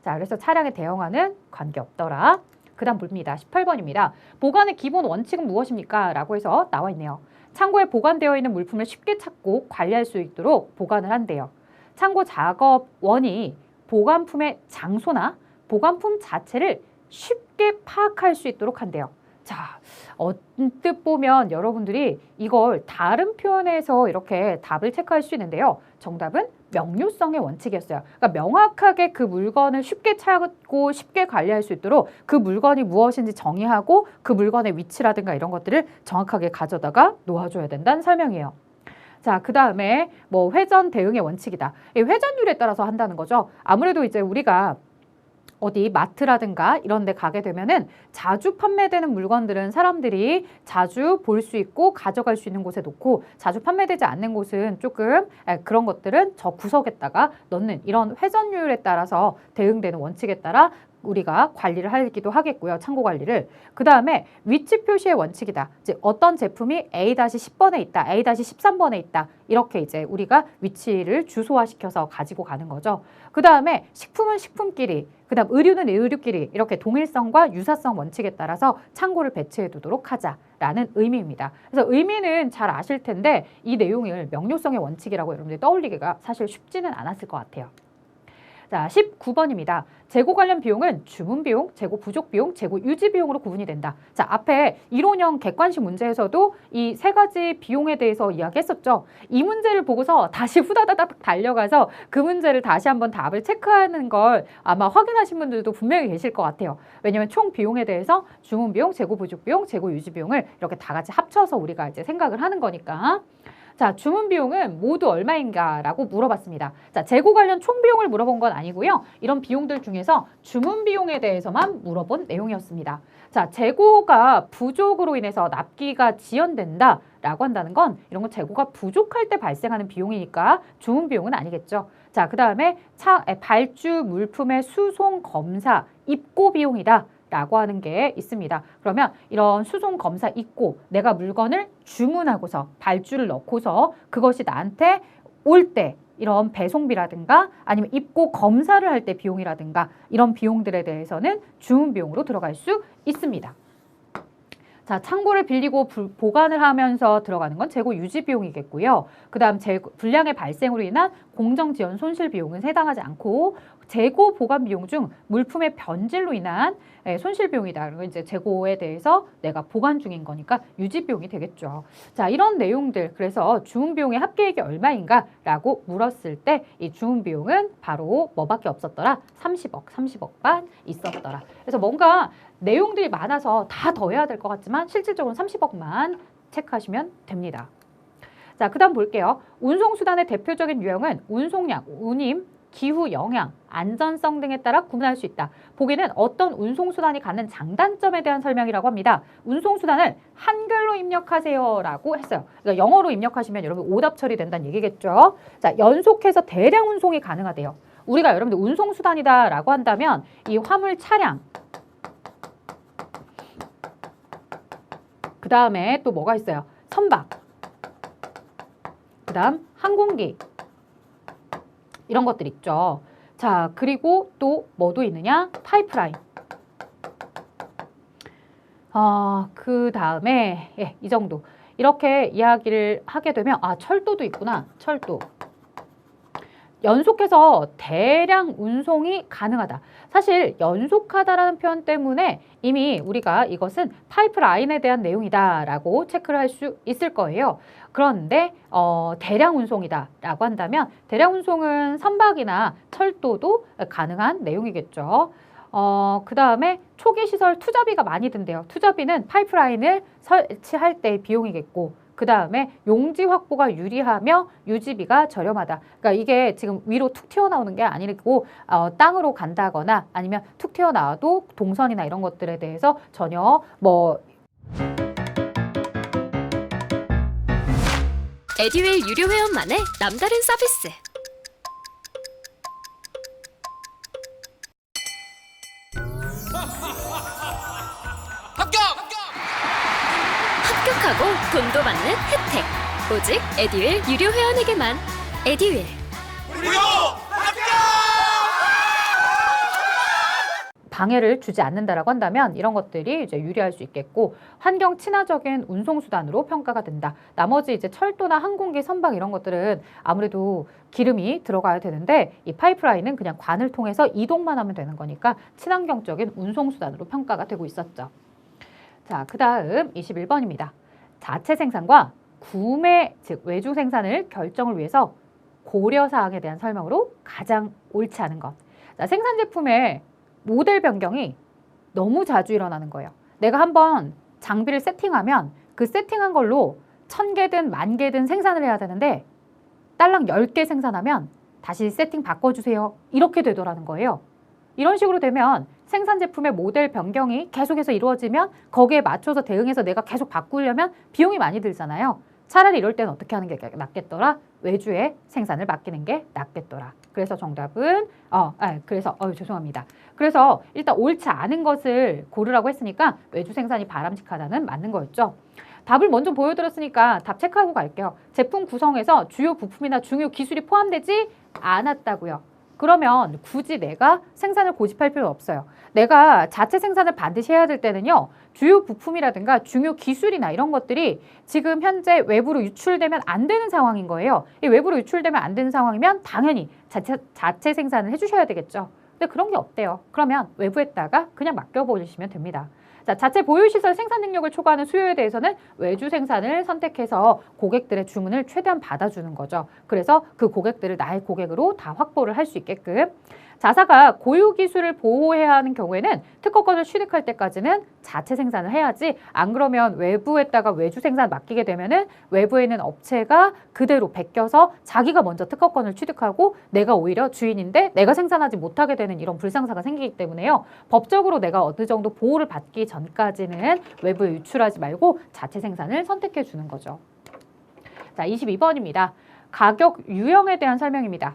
자, 그래서 차량의 대형화는 관계없더라. 그 다음 봅니다. 18번입니다. 보관의 기본 원칙은 무엇입니까? 라고 해서 나와 있네요. 창고에 보관되어 있는 물품을 쉽게 찾고 관리할 수 있도록 보관을 한대요. 창고 작업원이 보관품의 장소나 보관품 자체를 쉽게 파악할 수 있도록 한대요. 자, 언뜻 보면 여러분들이 이걸 다른 표현에서 이렇게 답을 체크할 수 있는데요. 정답은 명료성의 원칙이었어요. 그러니까 명확하게 그 물건을 쉽게 찾고 쉽게 관리할 수 있도록 그 물건이 무엇인지 정의하고 그 물건의 위치라든가 이런 것들을 정확하게 가져다가 놓아줘야 된다는 설명이에요. 자, 그 다음에 뭐 회전 대응의 원칙이다. 이 회전율에 따라서 한다는 거죠. 아무래도 이제 우리가 어디 마트라든가 이런 데 가게 되면은 자주 판매되는 물건들은 사람들이 자주 볼 수 있고 가져갈 수 있는 곳에 놓고 자주 판매되지 않는 곳은 조금 그런 것들은 저 구석에다가 넣는 이런 회전율에 따라서 대응되는 원칙에 따라 우리가 관리를 하기도 하겠고요. 창고 관리를. 그 다음에 위치 표시의 원칙이다. 즉 어떤 제품이 A-10번에 있다. A-13번에 있다. 이렇게 이제 우리가 위치를 주소화시켜서 가지고 가는 거죠. 그 다음에 식품은 식품끼리, 그 다음 의류는 의류끼리 이렇게 동일성과 유사성 원칙에 따라서 창고를 배치해 두도록 하자라는 의미입니다. 그래서 의미는 잘 아실 텐데 이 내용을 명료성의 원칙이라고 여러분들이 떠올리기가 사실 쉽지는 않았을 것 같아요. 자, 19번입니다. 재고 관련 비용은 주문 비용, 재고 부족 비용, 재고 유지 비용으로 구분이 된다. 자, 앞에 이론형 객관식 문제에서도 이 세 가지 비용에 대해서 이야기했었죠. 이 문제를 보고서 다시 후다다닥 달려가서 그 문제를 다시 한번 답을 체크하는 걸 아마 확인하신 분들도 분명히 계실 것 같아요. 왜냐하면 총 비용에 대해서 주문 비용, 재고 부족 비용, 재고 유지 비용을 이렇게 다 같이 합쳐서 우리가 이제 생각을 하는 거니까. 자, 주문 비용은 모두 얼마인가 라고 물어봤습니다. 자, 재고 관련 총 비용을 물어본 건 아니고요. 이런 비용들 중에서 주문 비용에 대해서만 물어본 내용이었습니다. 자, 재고가 부족으로 인해서 납기가 지연된다 라고 한다는 건 이런 건 재고가 부족할 때 발생하는 비용이니까 주문 비용은 아니겠죠. 자, 그 다음에 발주 물품의 수송 검사 입고 비용이다 라고 하는 게 있습니다. 그러면 이런 수송 검사 있고 내가 물건을 주문하고서 발주를 넣고서 그것이 나한테 올 때 이런 배송비라든가 아니면 입고 검사를 할 때 비용이라든가 이런 비용들에 대해서는 주문 비용으로 들어갈 수 있습니다. 자, 창고를 빌리고 보관을 하면서 들어가는 건 재고 유지 비용이겠고요. 그 다음 불량의 발생으로 인한 공정지원 손실 비용은 해당하지 않고 재고 보관 비용 중 물품의 변질로 인한 손실 비용이다. 그리고 이제 재고에 대해서 내가 보관 중인 거니까 유지 비용이 되겠죠. 자, 이런 내용들. 그래서 주문 비용의 합계액이 얼마인가라고 물었을 때 이 주문 비용은 바로 뭐밖에 없었더라? 30억만 있었더라. 그래서 뭔가 내용들이 많아서 다 더해야 될 것 같지만 실질적으로 30억만 체크하시면 됩니다. 자, 그 다음 볼게요. 운송수단의 대표적인 유형은 운송량, 운임, 기후 영향, 안전성 등에 따라 구분할 수 있다. 보기는 어떤 운송수단이 갖는 장단점에 대한 설명이라고 합니다. 운송수단을 한글로 입력하세요 라고 했어요. 그러니까 영어로 입력하시면 여러분 오답 처리된다는 얘기겠죠. 자, 연속해서 대량 운송이 가능하대요. 우리가 여러분들 운송수단이다 라고 한다면 이 화물 차량, 그 다음에 또 뭐가 있어요? 선박, 그 다음 항공기, 이런 것들 있죠. 자, 그리고 또 뭐도 있느냐? 파이프라인. 그 다음에 이 정도. 이렇게 이야기를 하게 되면 철도도 있구나. 철도. 연속해서 대량 운송이 가능하다. 사실 연속하다라는 표현 때문에 이미 우리가 이것은 파이프라인에 대한 내용이다라고 체크를 할 수 있을 거예요. 그런데 대량 운송이다 라고 한다면 대량 운송은 선박이나 철도도 가능한 내용이겠죠. 그 다음에 초기 시설 투자비가 많이 든대요. 투자비는 파이프라인을 설치할 때 비용이겠고 그 다음에 용지 확보가 유리하며 유지비가 저렴하다. 그러니까 이게 지금 위로 툭 튀어나오는 게 아니고 땅으로 간다거나 아니면 툭 튀어나와도 동선이나 이런 것들에 대해서 전혀 에듀윌 유료 회원만의 남다른 서비스. 합격하고 돈도 받는 혜택. 오직 에듀윌 유료 회원에게만. 에듀윌. 무료 합격! 방해를 주지 않는다라고 한다면 이런 것들이 이제 유리할 수 있겠고 환경 친화적인 운송수단으로 평가가 된다. 나머지 이제 철도나 항공기, 선박 이런 것들은 아무래도 기름이 들어가야 되는데 이 파이프라인은 그냥 관을 통해서 이동만 하면 되는 거니까 친환경적인 운송수단으로 평가가 되고 있었죠. 자, 그 다음 21번입니다. 자체 생산과 구매, 즉 외주 생산을 결정을 위해서 고려사항에 대한 설명으로 가장 옳지 않은 것. 자, 생산 제품의 모델 변경이 너무 자주 일어나는 거예요. 내가 한번 장비를 세팅하면 그 세팅한 걸로 1000개든 10,000개든 생산을 해야 되는데 딸랑 10개 생산하면 다시 세팅 바꿔주세요. 이렇게 되더라는 거예요. 이런 식으로 되면 생산 제품의 모델 변경이 계속해서 이루어지면 거기에 맞춰서 대응해서 내가 계속 바꾸려면 비용이 많이 들잖아요. 차라리 이럴 때는 어떻게 하는 게 낫겠더라? 외주에 생산을 맡기는 게 낫겠더라. 그래서 정답은 죄송합니다. 그래서 일단 옳지 않은 것을 고르라고 했으니까 외주 생산이 바람직하다는 맞는 거였죠. 답을 먼저 보여드렸으니까 답 체크하고 갈게요. 제품 구성에서 주요 부품이나 중요 기술이 포함되지 않았다고요. 그러면 굳이 내가 생산을 고집할 필요 없어요. 내가 자체 생산을 반드시 해야 될 때는요. 주요 부품이라든가 중요 기술이나 이런 것들이 지금 현재 외부로 유출되면 안 되는 상황인 거예요. 이 외부로 유출되면 안 되는 상황이면 당연히 자체 생산을 해주셔야 되겠죠. 근데 그런 게 없대요. 그러면 외부에다가 그냥 맡겨버리시면 됩니다. 자, 자체 보유시설 생산 능력을 초과하는 수요에 대해서는 외주 생산을 선택해서 고객들의 주문을 최대한 받아주는 거죠. 그래서 그 고객들을 나의 고객으로 다 확보를 할 수 있게끔. 자사가 고유 기술을 보호해야 하는 경우에는 특허권을 취득할 때까지는 자체 생산을 해야지 안 그러면 외부에다가 외주 생산 맡기게 되면은 외부에 있는 업체가 그대로 베껴서 자기가 먼저 특허권을 취득하고 내가 오히려 주인인데 내가 생산하지 못하게 되는 이런 불상사가 생기기 때문에요. 법적으로 내가 어느 정도 보호를 받기 전까지는 외부에 유출하지 말고 자체 생산을 선택해 주는 거죠. 자, 22번입니다. 가격 유형에 대한 설명입니다.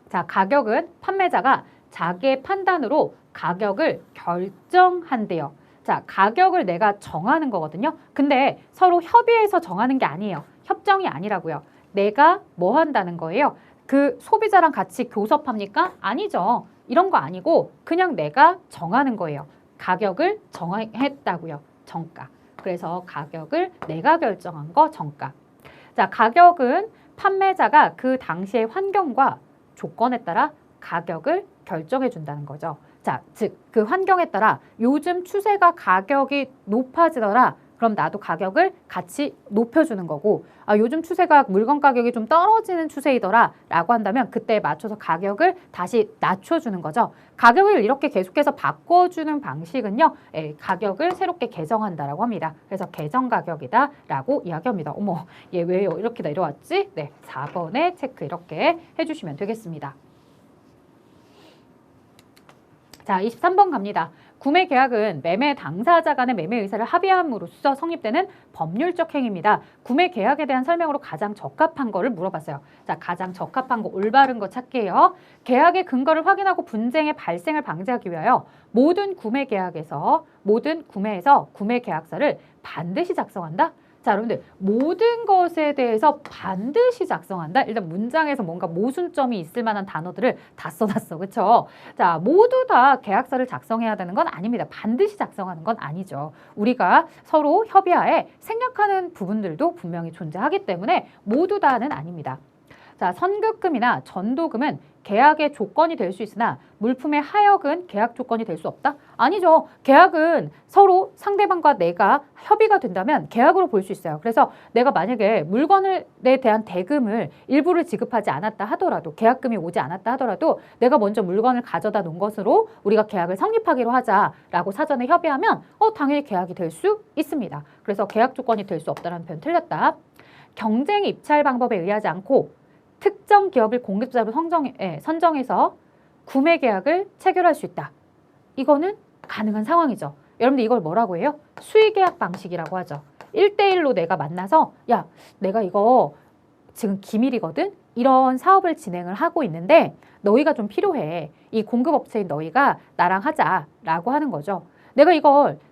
자, 가격은 판매자가 자기의 판단으로 가격을 결정한대요. 자, 가격을 내가 정하는 거거든요. 근데 서로 협의해서 정하는 게 아니에요. 협정이 아니라고요. 내가 뭐 한다는 거예요? 그 소비자랑 같이 교섭합니까? 아니죠. 이런 거 아니고 그냥 내가 정하는 거예요. 가격을 정했다고요. 정가. 그래서 가격을 내가 결정한 거 정가. 자, 가격은 판매자가 그 당시의 환경과 조건에 따라 가격을 결정해 준다는 거죠. 자, 즉 그 환경에 따라 요즘 추세가 가격이 높아지더라. 그럼 나도 가격을 같이 높여주는 거고, 아, 요즘 추세가 물건 가격이 좀 떨어지는 추세이더라 라고 한다면 그때에 맞춰서 가격을 다시 낮춰주는 거죠. 가격을 이렇게 계속해서 바꿔주는 방식은요, 가격을 새롭게 개정한다라고 합니다. 그래서 개정 가격이다 라고 이야기합니다. 어머, 얘 왜 이렇게 내려왔지? 네, 4번에 체크 이렇게 해주시면 되겠습니다. 자, 23번 갑니다. 구매 계약은 매매 당사자 간의 매매 의사를 합의함으로써 성립되는 법률적 행위입니다. 구매 계약에 대한 설명으로 가장 적합한 거를 물어봤어요. 자, 가장 적합한 거, 올바른 거 찾게요. 계약의 근거를 확인하고 분쟁의 발생을 방지하기 위하여 모든 구매에서 구매 계약서를 반드시 작성한다. 자, 여러분들 모든 것에 대해서 반드시 작성한다. 일단 문장에서 뭔가 모순점이 있을 만한 단어들을 다 써놨어. 그렇죠? 자, 모두 다 계약서를 작성해야 되는 건 아닙니다. 반드시 작성하는 건 아니죠. 우리가 서로 협의하에 생략하는 부분들도 분명히 존재하기 때문에 모두 다는 아닙니다. 자, 선급금이나 전도금은 계약의 조건이 될 수 있으나 물품의 하역은 계약 조건이 될 수 없다? 아니죠. 계약은 서로 상대방과 내가 협의가 된다면 계약으로 볼 수 있어요. 그래서 내가 만약에 물건에 대한 대금을 일부를 지급하지 않았다 하더라도, 계약금이 오지 않았다 하더라도 내가 먼저 물건을 가져다 놓은 것으로 우리가 계약을 성립하기로 하자라고 사전에 협의하면 당연히 계약이 될 수 있습니다. 그래서 계약 조건이 될 수 없다는 표현 틀렸다. 경쟁 입찰 방법에 의하지 않고 특정 기업을 공급자로 선정해서 구매 계약을 체결할 수 있다. 이거는 가능한 상황이죠. 여러분들 이걸 뭐라고 해요? 수의계약 방식이라고 하죠. 1대1로 내가 만나서 야, 내가 이거 지금 기밀이거든? 이런 사업을 진행을 하고 있는데 너희가 좀 필요해. 이 공급업체인 너희가 나랑 하자라고 하는 거죠. 내가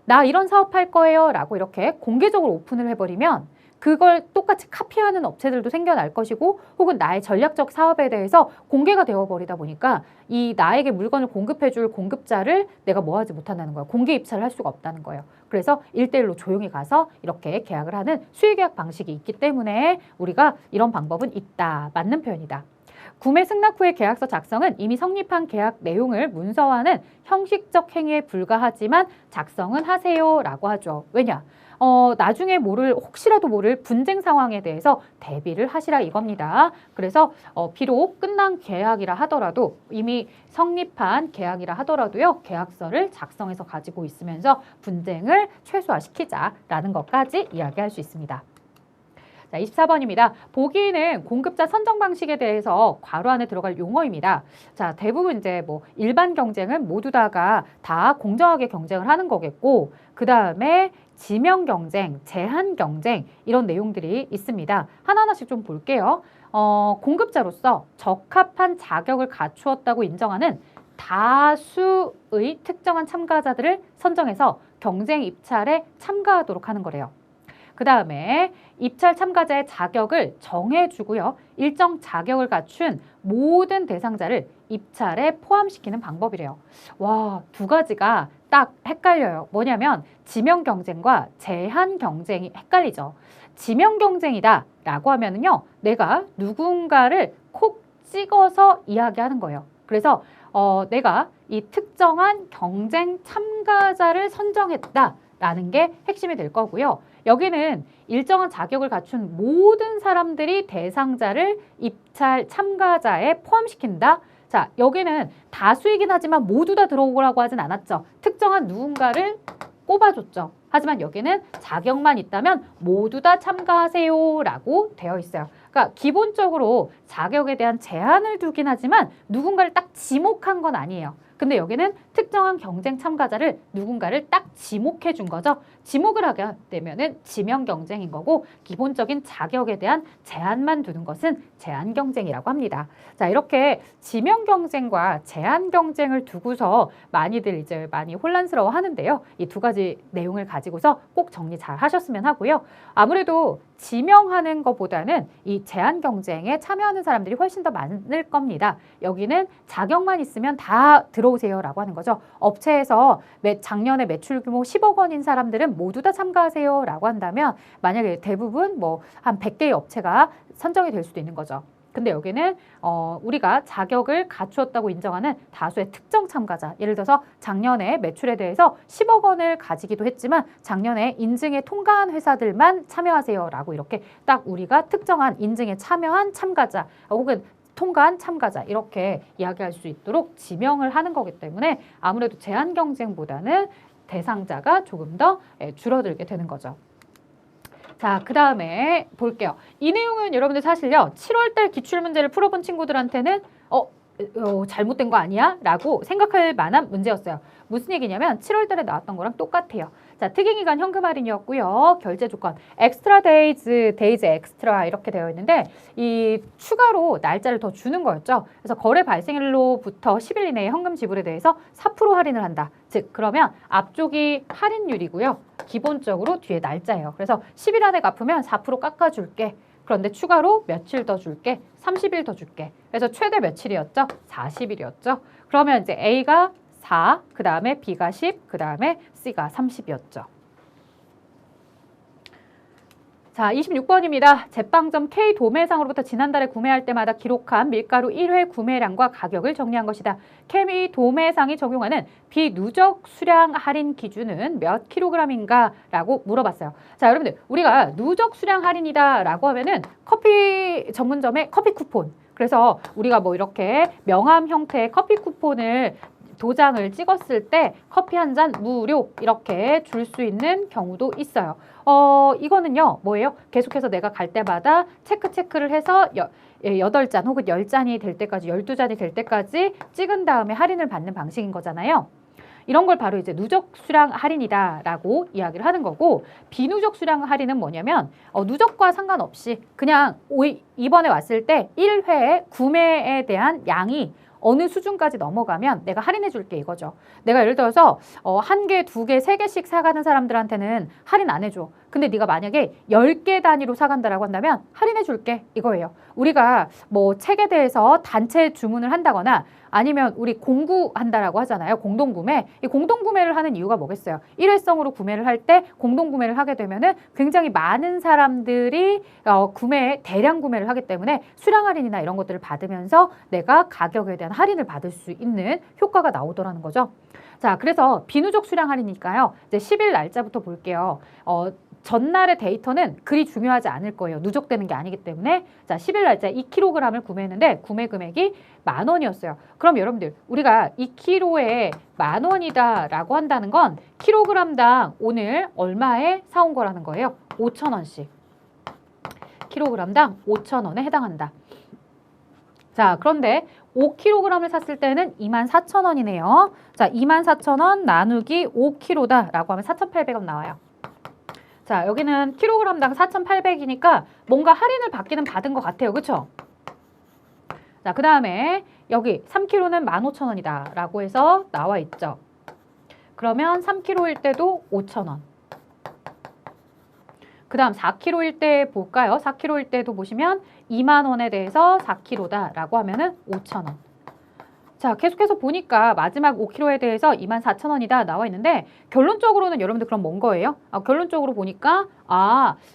나 이런 사업할 거예요 라고 이렇게 공개적으로 오픈을 해버리면 그걸 똑같이 카피하는 업체들도 생겨날 것이고 혹은 나의 전략적 사업에 대해서 공개가 되어버리다 보니까 이 나에게 물건을 공급해줄 공급자를 내가 뭐하지 못한다는 거예요. 공개 입찰을 할 수가 없다는 거예요. 그래서 1대1로 조용히 가서 이렇게 계약을 하는 수의계약 방식이 있기 때문에 우리가 이런 방법은 있다. 맞는 표현이다. 구매 승낙 후의 계약서 작성은 이미 성립한 계약 내용을 문서화하는 형식적 행위에 불과하지만 작성은 하세요 라고 하죠. 왜냐? 나중에 혹시라도 모를 분쟁 상황에 대해서 대비를 하시라 이겁니다. 그래서 비록 끝난 계약이라 하더라도 이미 성립한 계약이라 하더라도요. 계약서를 작성해서 가지고 있으면서 분쟁을 최소화시키자라는 것까지 이야기할 수 있습니다. 자, 24번입니다. 보기는 공급자 선정 방식에 대해서 괄호 안에 들어갈 용어입니다. 자, 대부분 이제 일반 경쟁은 모두 다 공정하게 경쟁을 하는 거겠고, 그 다음에 지명 경쟁, 제한 경쟁 이런 내용들이 있습니다. 하나하나씩 좀 볼게요. 공급자로서 적합한 자격을 갖추었다고 인정하는 다수의 특정한 참가자들을 선정해서 경쟁 입찰에 참가하도록 하는 거래요. 그 다음에 입찰 참가자의 자격을 정해주고요. 일정 자격을 갖춘 모든 대상자를 입찰에 포함시키는 방법이래요. 와, 두 가지가 딱 헷갈려요. 뭐냐면 지명 경쟁과 제한 경쟁이 헷갈리죠. 지명 경쟁이다 라고 하면은요, 내가 누군가를 콕 찍어서 이야기하는 거예요. 그래서 내가 이 특정한 경쟁 참가자를 선정했다 라는 게 핵심이 될 거고요. 여기는 일정한 자격을 갖춘 모든 사람들이 대상자를 입찰 참가자에 포함시킨다. 자, 여기는 다수이긴 하지만 모두 다 들어오라고 하진 않았죠. 특정한 누군가를 꼽아줬죠. 하지만 여기는 자격만 있다면 모두 다 참가하세요 라고 되어 있어요. 그러니까 기본적으로 자격에 대한 제한을 두긴 하지만 누군가를 딱 지목한 건 아니에요. 근데 여기는 특정한 경쟁 참가자를 누군가를 딱 지목해 준 거죠. 지목을 하게 되면은 지명 경쟁인 거고 기본적인 자격에 대한 제한만 두는 것은 제한 경쟁이라고 합니다. 자, 이렇게 지명 경쟁과 제한 경쟁을 두고서 많이들 이제 많이 혼란스러워 하는데요. 이 두 가지 내용을 가지고서 꼭 정리 잘 하셨으면 하고요. 아무래도 지명하는 것보다는 이 제한 경쟁에 참여하는 사람들이 훨씬 더 많을 겁니다. 여기는 자격만 있으면 다 들어오세요 라고 하는 거죠. 업체에서 작년에 매출 규모 10억 원인 사람들은 모두 다 참가하세요 라고 한다면 만약에 대부분 뭐 한 100개의 업체가 선정이 될 수도 있는 거죠. 근데 여기는 우리가 자격을 갖추었다고 인정하는 다수의 특정 참가자, 예를 들어서 작년에 매출에 대해서 10억 원을 가지기도 했지만 작년에 인증에 통과한 회사들만 참여하세요 라고 이렇게 딱 우리가 특정한 인증에 참여한 참가자 혹은 통과한 참가자 이렇게 이야기할 수 있도록 지명을 하는 거기 때문에 아무래도 제한 경쟁보다는 대상자가 조금 더 줄어들게 되는 거죠. 자, 그 다음에 볼게요. 이 내용은 여러분들 사실요, 7월달 기출문제를 풀어본 친구들한테는 잘못된 거 아니야? 라고 생각할 만한 문제였어요. 무슨 얘기냐면 7월달에 나왔던 거랑 똑같아요. 자, 특이기간 현금 할인이었고요. 결제 조건, 엑스트라 데이즈 엑스트라 이렇게 되어 있는데 이 추가로 날짜를 더 주는 거였죠. 그래서 거래 발생일로부터 10일 이내에 현금 지불에 대해서 4% 할인을 한다. 즉 그러면 앞쪽이 할인율이고요. 기본적으로 뒤에 날짜예요. 그래서 10일 안에 갚으면 4% 깎아줄게. 그런데 추가로 며칠 더 줄게. 30일 더 줄게. 그래서 최대 며칠이었죠? 40일이었죠. 그러면 이제 A가 4, 그 다음에 B가 10, 그 다음에 C가 30이었죠. 자, 26번입니다. 제빵점 K 도매상으로부터 지난달에 구매할 때마다 기록한 밀가루 1회 구매량과 가격을 정리한 것이다. K 도매상이 적용하는 비누적 수량 할인 기준은 몇 킬로그램인가? 라고 물어봤어요. 자, 여러분들 우리가 누적 수량 할인이다 라고 하면은 커피 전문점의 커피 쿠폰, 그래서 우리가 뭐 이렇게 명함 형태의 커피 쿠폰을 도장을 찍었을 때 커피 한 잔 무료 이렇게 줄 수 있는 경우도 있어요. 이거는요, 뭐예요? 계속해서 내가 갈 때마다 체크를 해서 8잔 혹은 10잔이 될 때까지, 12잔이 될 때까지 찍은 다음에 할인을 받는 방식인 거잖아요. 이런 걸 바로 이제 누적 수량 할인이다라고 이야기를 하는 거고, 비누적 수량 할인은 뭐냐면 누적과 상관없이 그냥 이번에 왔을 때 1회 구매에 대한 양이 어느 수준까지 넘어가면 내가 할인해 줄게 이거죠. 내가 예를 들어서 1개, 2개, 3개씩 사가는 사람들한테는 할인 안 해줘. 근데 네가 만약에 10개 단위로 사간다라고 한다면 할인해 줄게 이거예요. 우리가 뭐 책에 대해서 단체 주문을 한다거나 아니면 우리 공구한다라고 하잖아요. 공동구매. 이 공동구매를 하는 이유가 뭐겠어요? 일회성으로 구매를 할 때 공동구매를 하게 되면은 굉장히 많은 사람들이 대량 구매를 하기 때문에 수량 할인이나 이런 것들을 받으면서 내가 가격에 대한 할인을 받을 수 있는 효과가 나오더라는 거죠. 자, 그래서 비누적 수량 할인이니까요. 이제 10일 날짜부터 볼게요. 전날의 데이터는 그리 중요하지 않을 거예요. 누적되는 게 아니기 때문에. 자, 10일 날짜에 2kg을 구매했는데 구매 금액이 10,000원이었어요. 그럼 여러분들 우리가 2kg에 10,000원이다 라고 한다는 건 킬로그램당 오늘 얼마에 사온 거라는 거예요? 5,000원씩. 킬로그램당 5,000원에 해당한다. 자, 그런데 5kg을 샀을 때는 24,000원이네요. 자, 24,000원 나누기 5kg다 라고 하면 4,800원 나와요. 자, 여기는 킬로그램당 4,800이니까 뭔가 할인을 받기는 받은 것 같아요. 그쵸? 자, 그 다음에 여기 3kg는 15,000원이다 라고 해서 나와 있죠. 그러면 3kg일 때도 5,000원. 그 다음 4kg일 때 볼까요? 4kg일 때도 보시면 20,000원에 대해서 4kg다 라고 하면은 5,000원. 자, 계속해서 보니까 마지막 5kg에 대해서 24,000원이다 나와 있는데 결론적으로는 여러분들 그럼 뭔 거예요? 결론적으로 보니까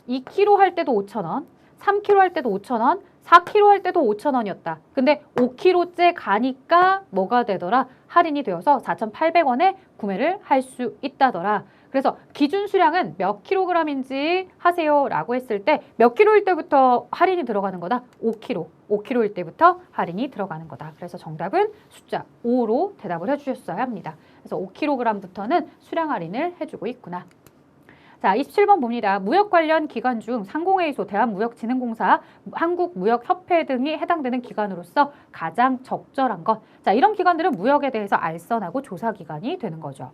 2kg 할 때도 5,000원, 3kg 할 때도 5,000원, 4kg 할 때도 5,000원이었다. 근데 5kg째 가니까 뭐가 되더라? 할인이 되어서 4,800원에 구매를 할 수 있다더라. 그래서 기준 수량은 몇 킬로그램인지 하세요 라고 했을 때 몇 킬로일 때부터 할인이 들어가는 거다? 5kg. 5kg일 때부터 할인이 들어가는 거다. 그래서 정답은 숫자 5로 대답을 해주셨어야 합니다. 그래서 5kg부터는 수량 할인을 해주고 있구나. 자, 27번 봅니다. 무역 관련 기관 중 상공회의소, 대한무역진흥공사, 한국무역협회 등이 해당되는 기관으로서 가장 적절한 것. 자, 이런 기관들은 무역에 대해서 알선하고 조사기관이 되는 거죠.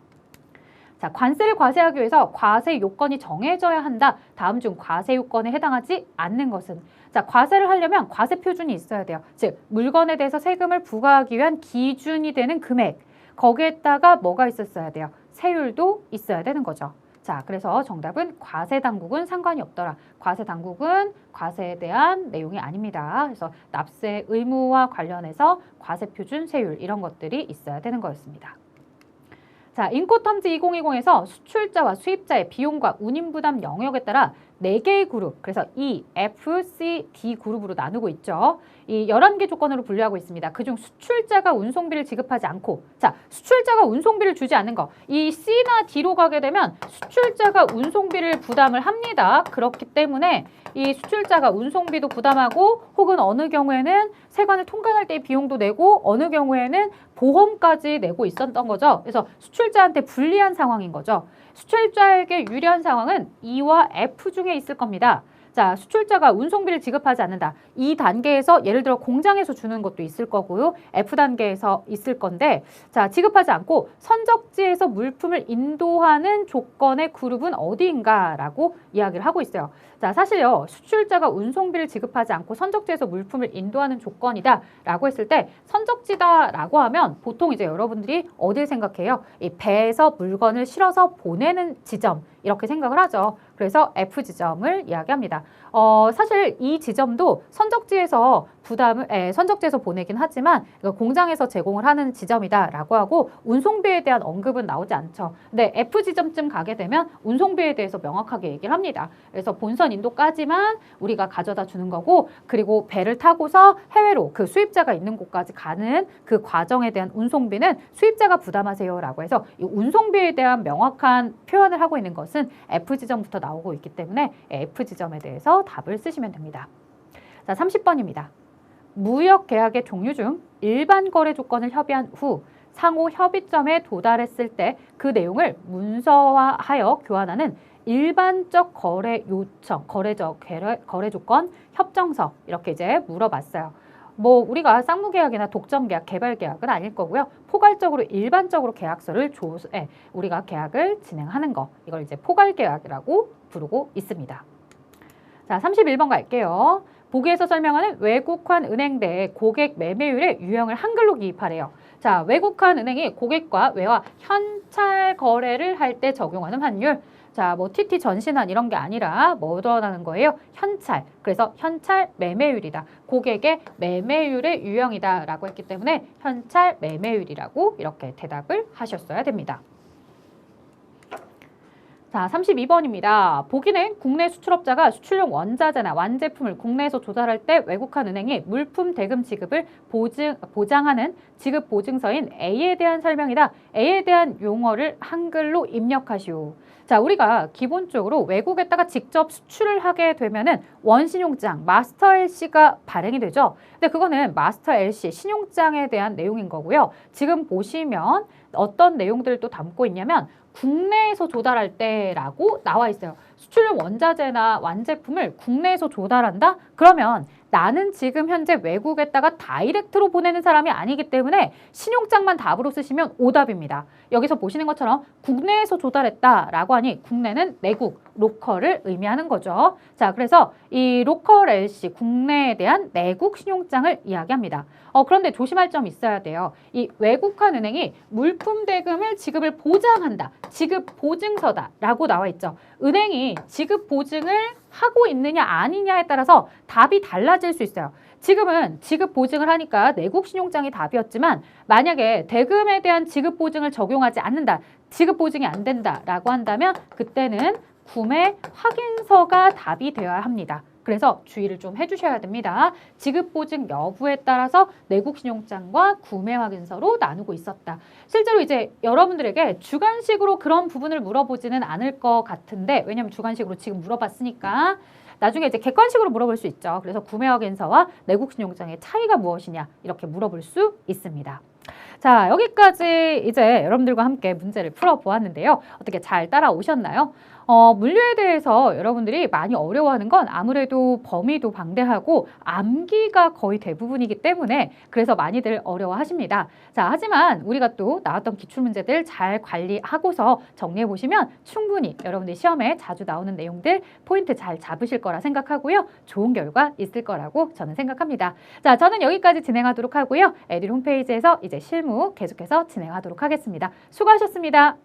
자, 관세를 과세하기 위해서 과세 요건이 정해져야 한다. 다음 중 과세 요건에 해당하지 않는 것은? 자, 과세를 하려면 과세 표준이 있어야 돼요. 즉, 물건에 대해서 세금을 부과하기 위한 기준이 되는 금액. 거기에다가 뭐가 있었어야 돼요? 세율도 있어야 되는 거죠. 자, 그래서 정답은 과세 당국은 상관이 없더라. 과세 당국은 과세에 대한 내용이 아닙니다. 그래서 납세 의무와 관련해서 과세 표준, 세율 이런 것들이 있어야 되는 거였습니다. 자, 인코텀즈 2020에서 수출자와 수입자의 비용과 운임 부담 영역에 따라 4개의 그룹, 그래서 E, F, C, D 그룹으로 나누고 있죠. 이 11개 조건으로 분류하고 있습니다. 그중 수출자가 운송비를 지급하지 않고, 자, 수출자가 운송비를 주지 않는 거, 이 C나 D로 가게 되면 수출자가 운송비를 부담을 합니다. 그렇기 때문에 이 수출자가 운송비도 부담하고 혹은 어느 경우에는 세관을 통관할 때의 비용도 내고 어느 경우에는 보험까지 내고 있었던 거죠. 그래서 수출자한테 불리한 상황인 거죠. 수출자에게 유리한 상황은 E와 F 중에 있을 겁니다. 자, 수출자가 운송비를 지급하지 않는다. 이 단계에서 예를 들어 공장에서 주는 것도 있을 거고요. F단계에서 있을 건데, 자, 지급하지 않고 선적지에서 물품을 인도하는 조건의 그룹은 어디인가라고 이야기를 하고 있어요. 자, 사실요, 수출자가 운송비를 지급하지 않고 선적지에서 물품을 인도하는 조건이다 라고 했을 때 선적지다 라고 하면 보통 이제 여러분들이 어딜 생각해요? 이 배에서 물건을 실어서 보내는 지점 이렇게 생각을 하죠. 그래서 F지점을 이야기합니다. 사실 이 지점도 선적지에서 선적지에서 보내긴 하지만 공장에서 제공을 하는 지점이다라고 하고 운송비에 대한 언급은 나오지 않죠. 근데 F지점쯤 가게 되면 운송비에 대해서 명확하게 얘기를 합니다. 그래서 본선 인도까지만 우리가 가져다 주는 거고, 그리고 배를 타고서 해외로 그 수입자가 있는 곳까지 가는 그 과정에 대한 운송비는 수입자가 부담하세요라고 해서 이 운송비에 대한 명확한 표현을 하고 있는 것은 F지점부터 나오고 있기 때문에 F지점에 대해서 답을 쓰시면 됩니다. 자, 30번입니다. 무역 계약의 종류 중 일반 거래 조건을 협의한 후 상호 협의점에 도달했을 때 그 내용을 문서화하여 교환하는 일반적 거래 요청, 거래 조건, 협정서 이렇게 이제 물어봤어요. 뭐 우리가 쌍무계약이나 독점계약, 개발계약은 아닐 거고요. 포괄적으로 일반적으로 계약서를 우리가 계약을 진행하는 거, 이걸 이제 포괄계약이라고 부르고 있습니다. 자, 31번 갈게요. 보기에서 설명하는 외국환 은행 내 고객 매매율의 유형을 한글로 기입하래요. 자, 외국환 은행이 고객과 외화 현찰 거래를 할 때 적용하는 환율. 자, 뭐 TT 전신환 이런 게 아니라 뭐 들어가는 거예요? 현찰. 그래서 현찰 매매율이다. 고객의 매매율의 유형이다 라고 했기 때문에 현찰 매매율이라고 이렇게 대답을 하셨어야 됩니다. 자, 32번입니다. 보기는 국내 수출업자가 수출용 원자재나 완제품을 국내에서 조달할 때 외국환 은행이 물품 대금 지급을 보장하는 지급 보증서인 A에 대한 설명이다. A에 대한 용어를 한글로 입력하시오. 자, 우리가 기본적으로 외국에다가 직접 수출을 하게 되면은 원신용장, 마스터 LC가 발행이 되죠. 근데 그거는 마스터 LC, 신용장에 대한 내용인 거고요. 지금 보시면 어떤 내용들을 또 담고 있냐면 국내에서 조달할 때라고 나와 있어요. 수출용 원자재나 완제품을 국내에서 조달한다? 그러면 나는 지금 현재 외국에다가 다이렉트로 보내는 사람이 아니기 때문에 신용장만 답으로 쓰시면 오답입니다. 여기서 보시는 것처럼 국내에서 조달했다라고 하니 국내는 내국, 로컬을 의미하는 거죠. 자, 그래서 이 로컬 LC, 국내에 대한 내국 신용장을 이야기합니다. 그런데 조심할 점이 있어야 돼요. 이 외국환 은행이 물품 대금을 지급을 보장한다. 지급 보증서다 라고 나와 있죠. 은행이 지급 보증을 하고 있느냐 아니냐에 따라서 답이 달라질 수 있어요. 지금은 지급 보증을 하니까 내국 신용장이 답이었지만 만약에 대금에 대한 지급 보증을 적용하지 않는다. 지급 보증이 안 된다라고 한다면 그때는 구매 확인서가 답이 되어야 합니다. 그래서 주의를 좀 해주셔야 됩니다. 지급 보증 여부에 따라서 내국 신용장과 구매 확인서로 나누고 있었다. 실제로 이제 여러분들에게 주관식으로 그런 부분을 물어보지는 않을 것 같은데, 왜냐하면 주관식으로 지금 물어봤으니까 나중에 이제 객관식으로 물어볼 수 있죠. 그래서 구매 확인서와 내국 신용장의 차이가 무엇이냐 이렇게 물어볼 수 있습니다. 자, 여기까지 이제 여러분들과 함께 문제를 풀어보았는데요. 어떻게 잘 따라오셨나요? 물류에 대해서 여러분들이 많이 어려워하는 건 아무래도 범위도 방대하고 암기가 거의 대부분이기 때문에 그래서 많이들 어려워하십니다. 자, 하지만 우리가 또 나왔던 기출문제들 잘 관리하고서 정리해 보시면 충분히 여러분들 시험에 자주 나오는 내용들 포인트 잘 잡으실 거라 생각하고요. 좋은 결과 있을 거라고 저는 생각합니다. 자, 저는 여기까지 진행하도록 하고요. 에듀 홈페이지에서 이제 실무 계속해서 진행하도록 하겠습니다. 수고하셨습니다.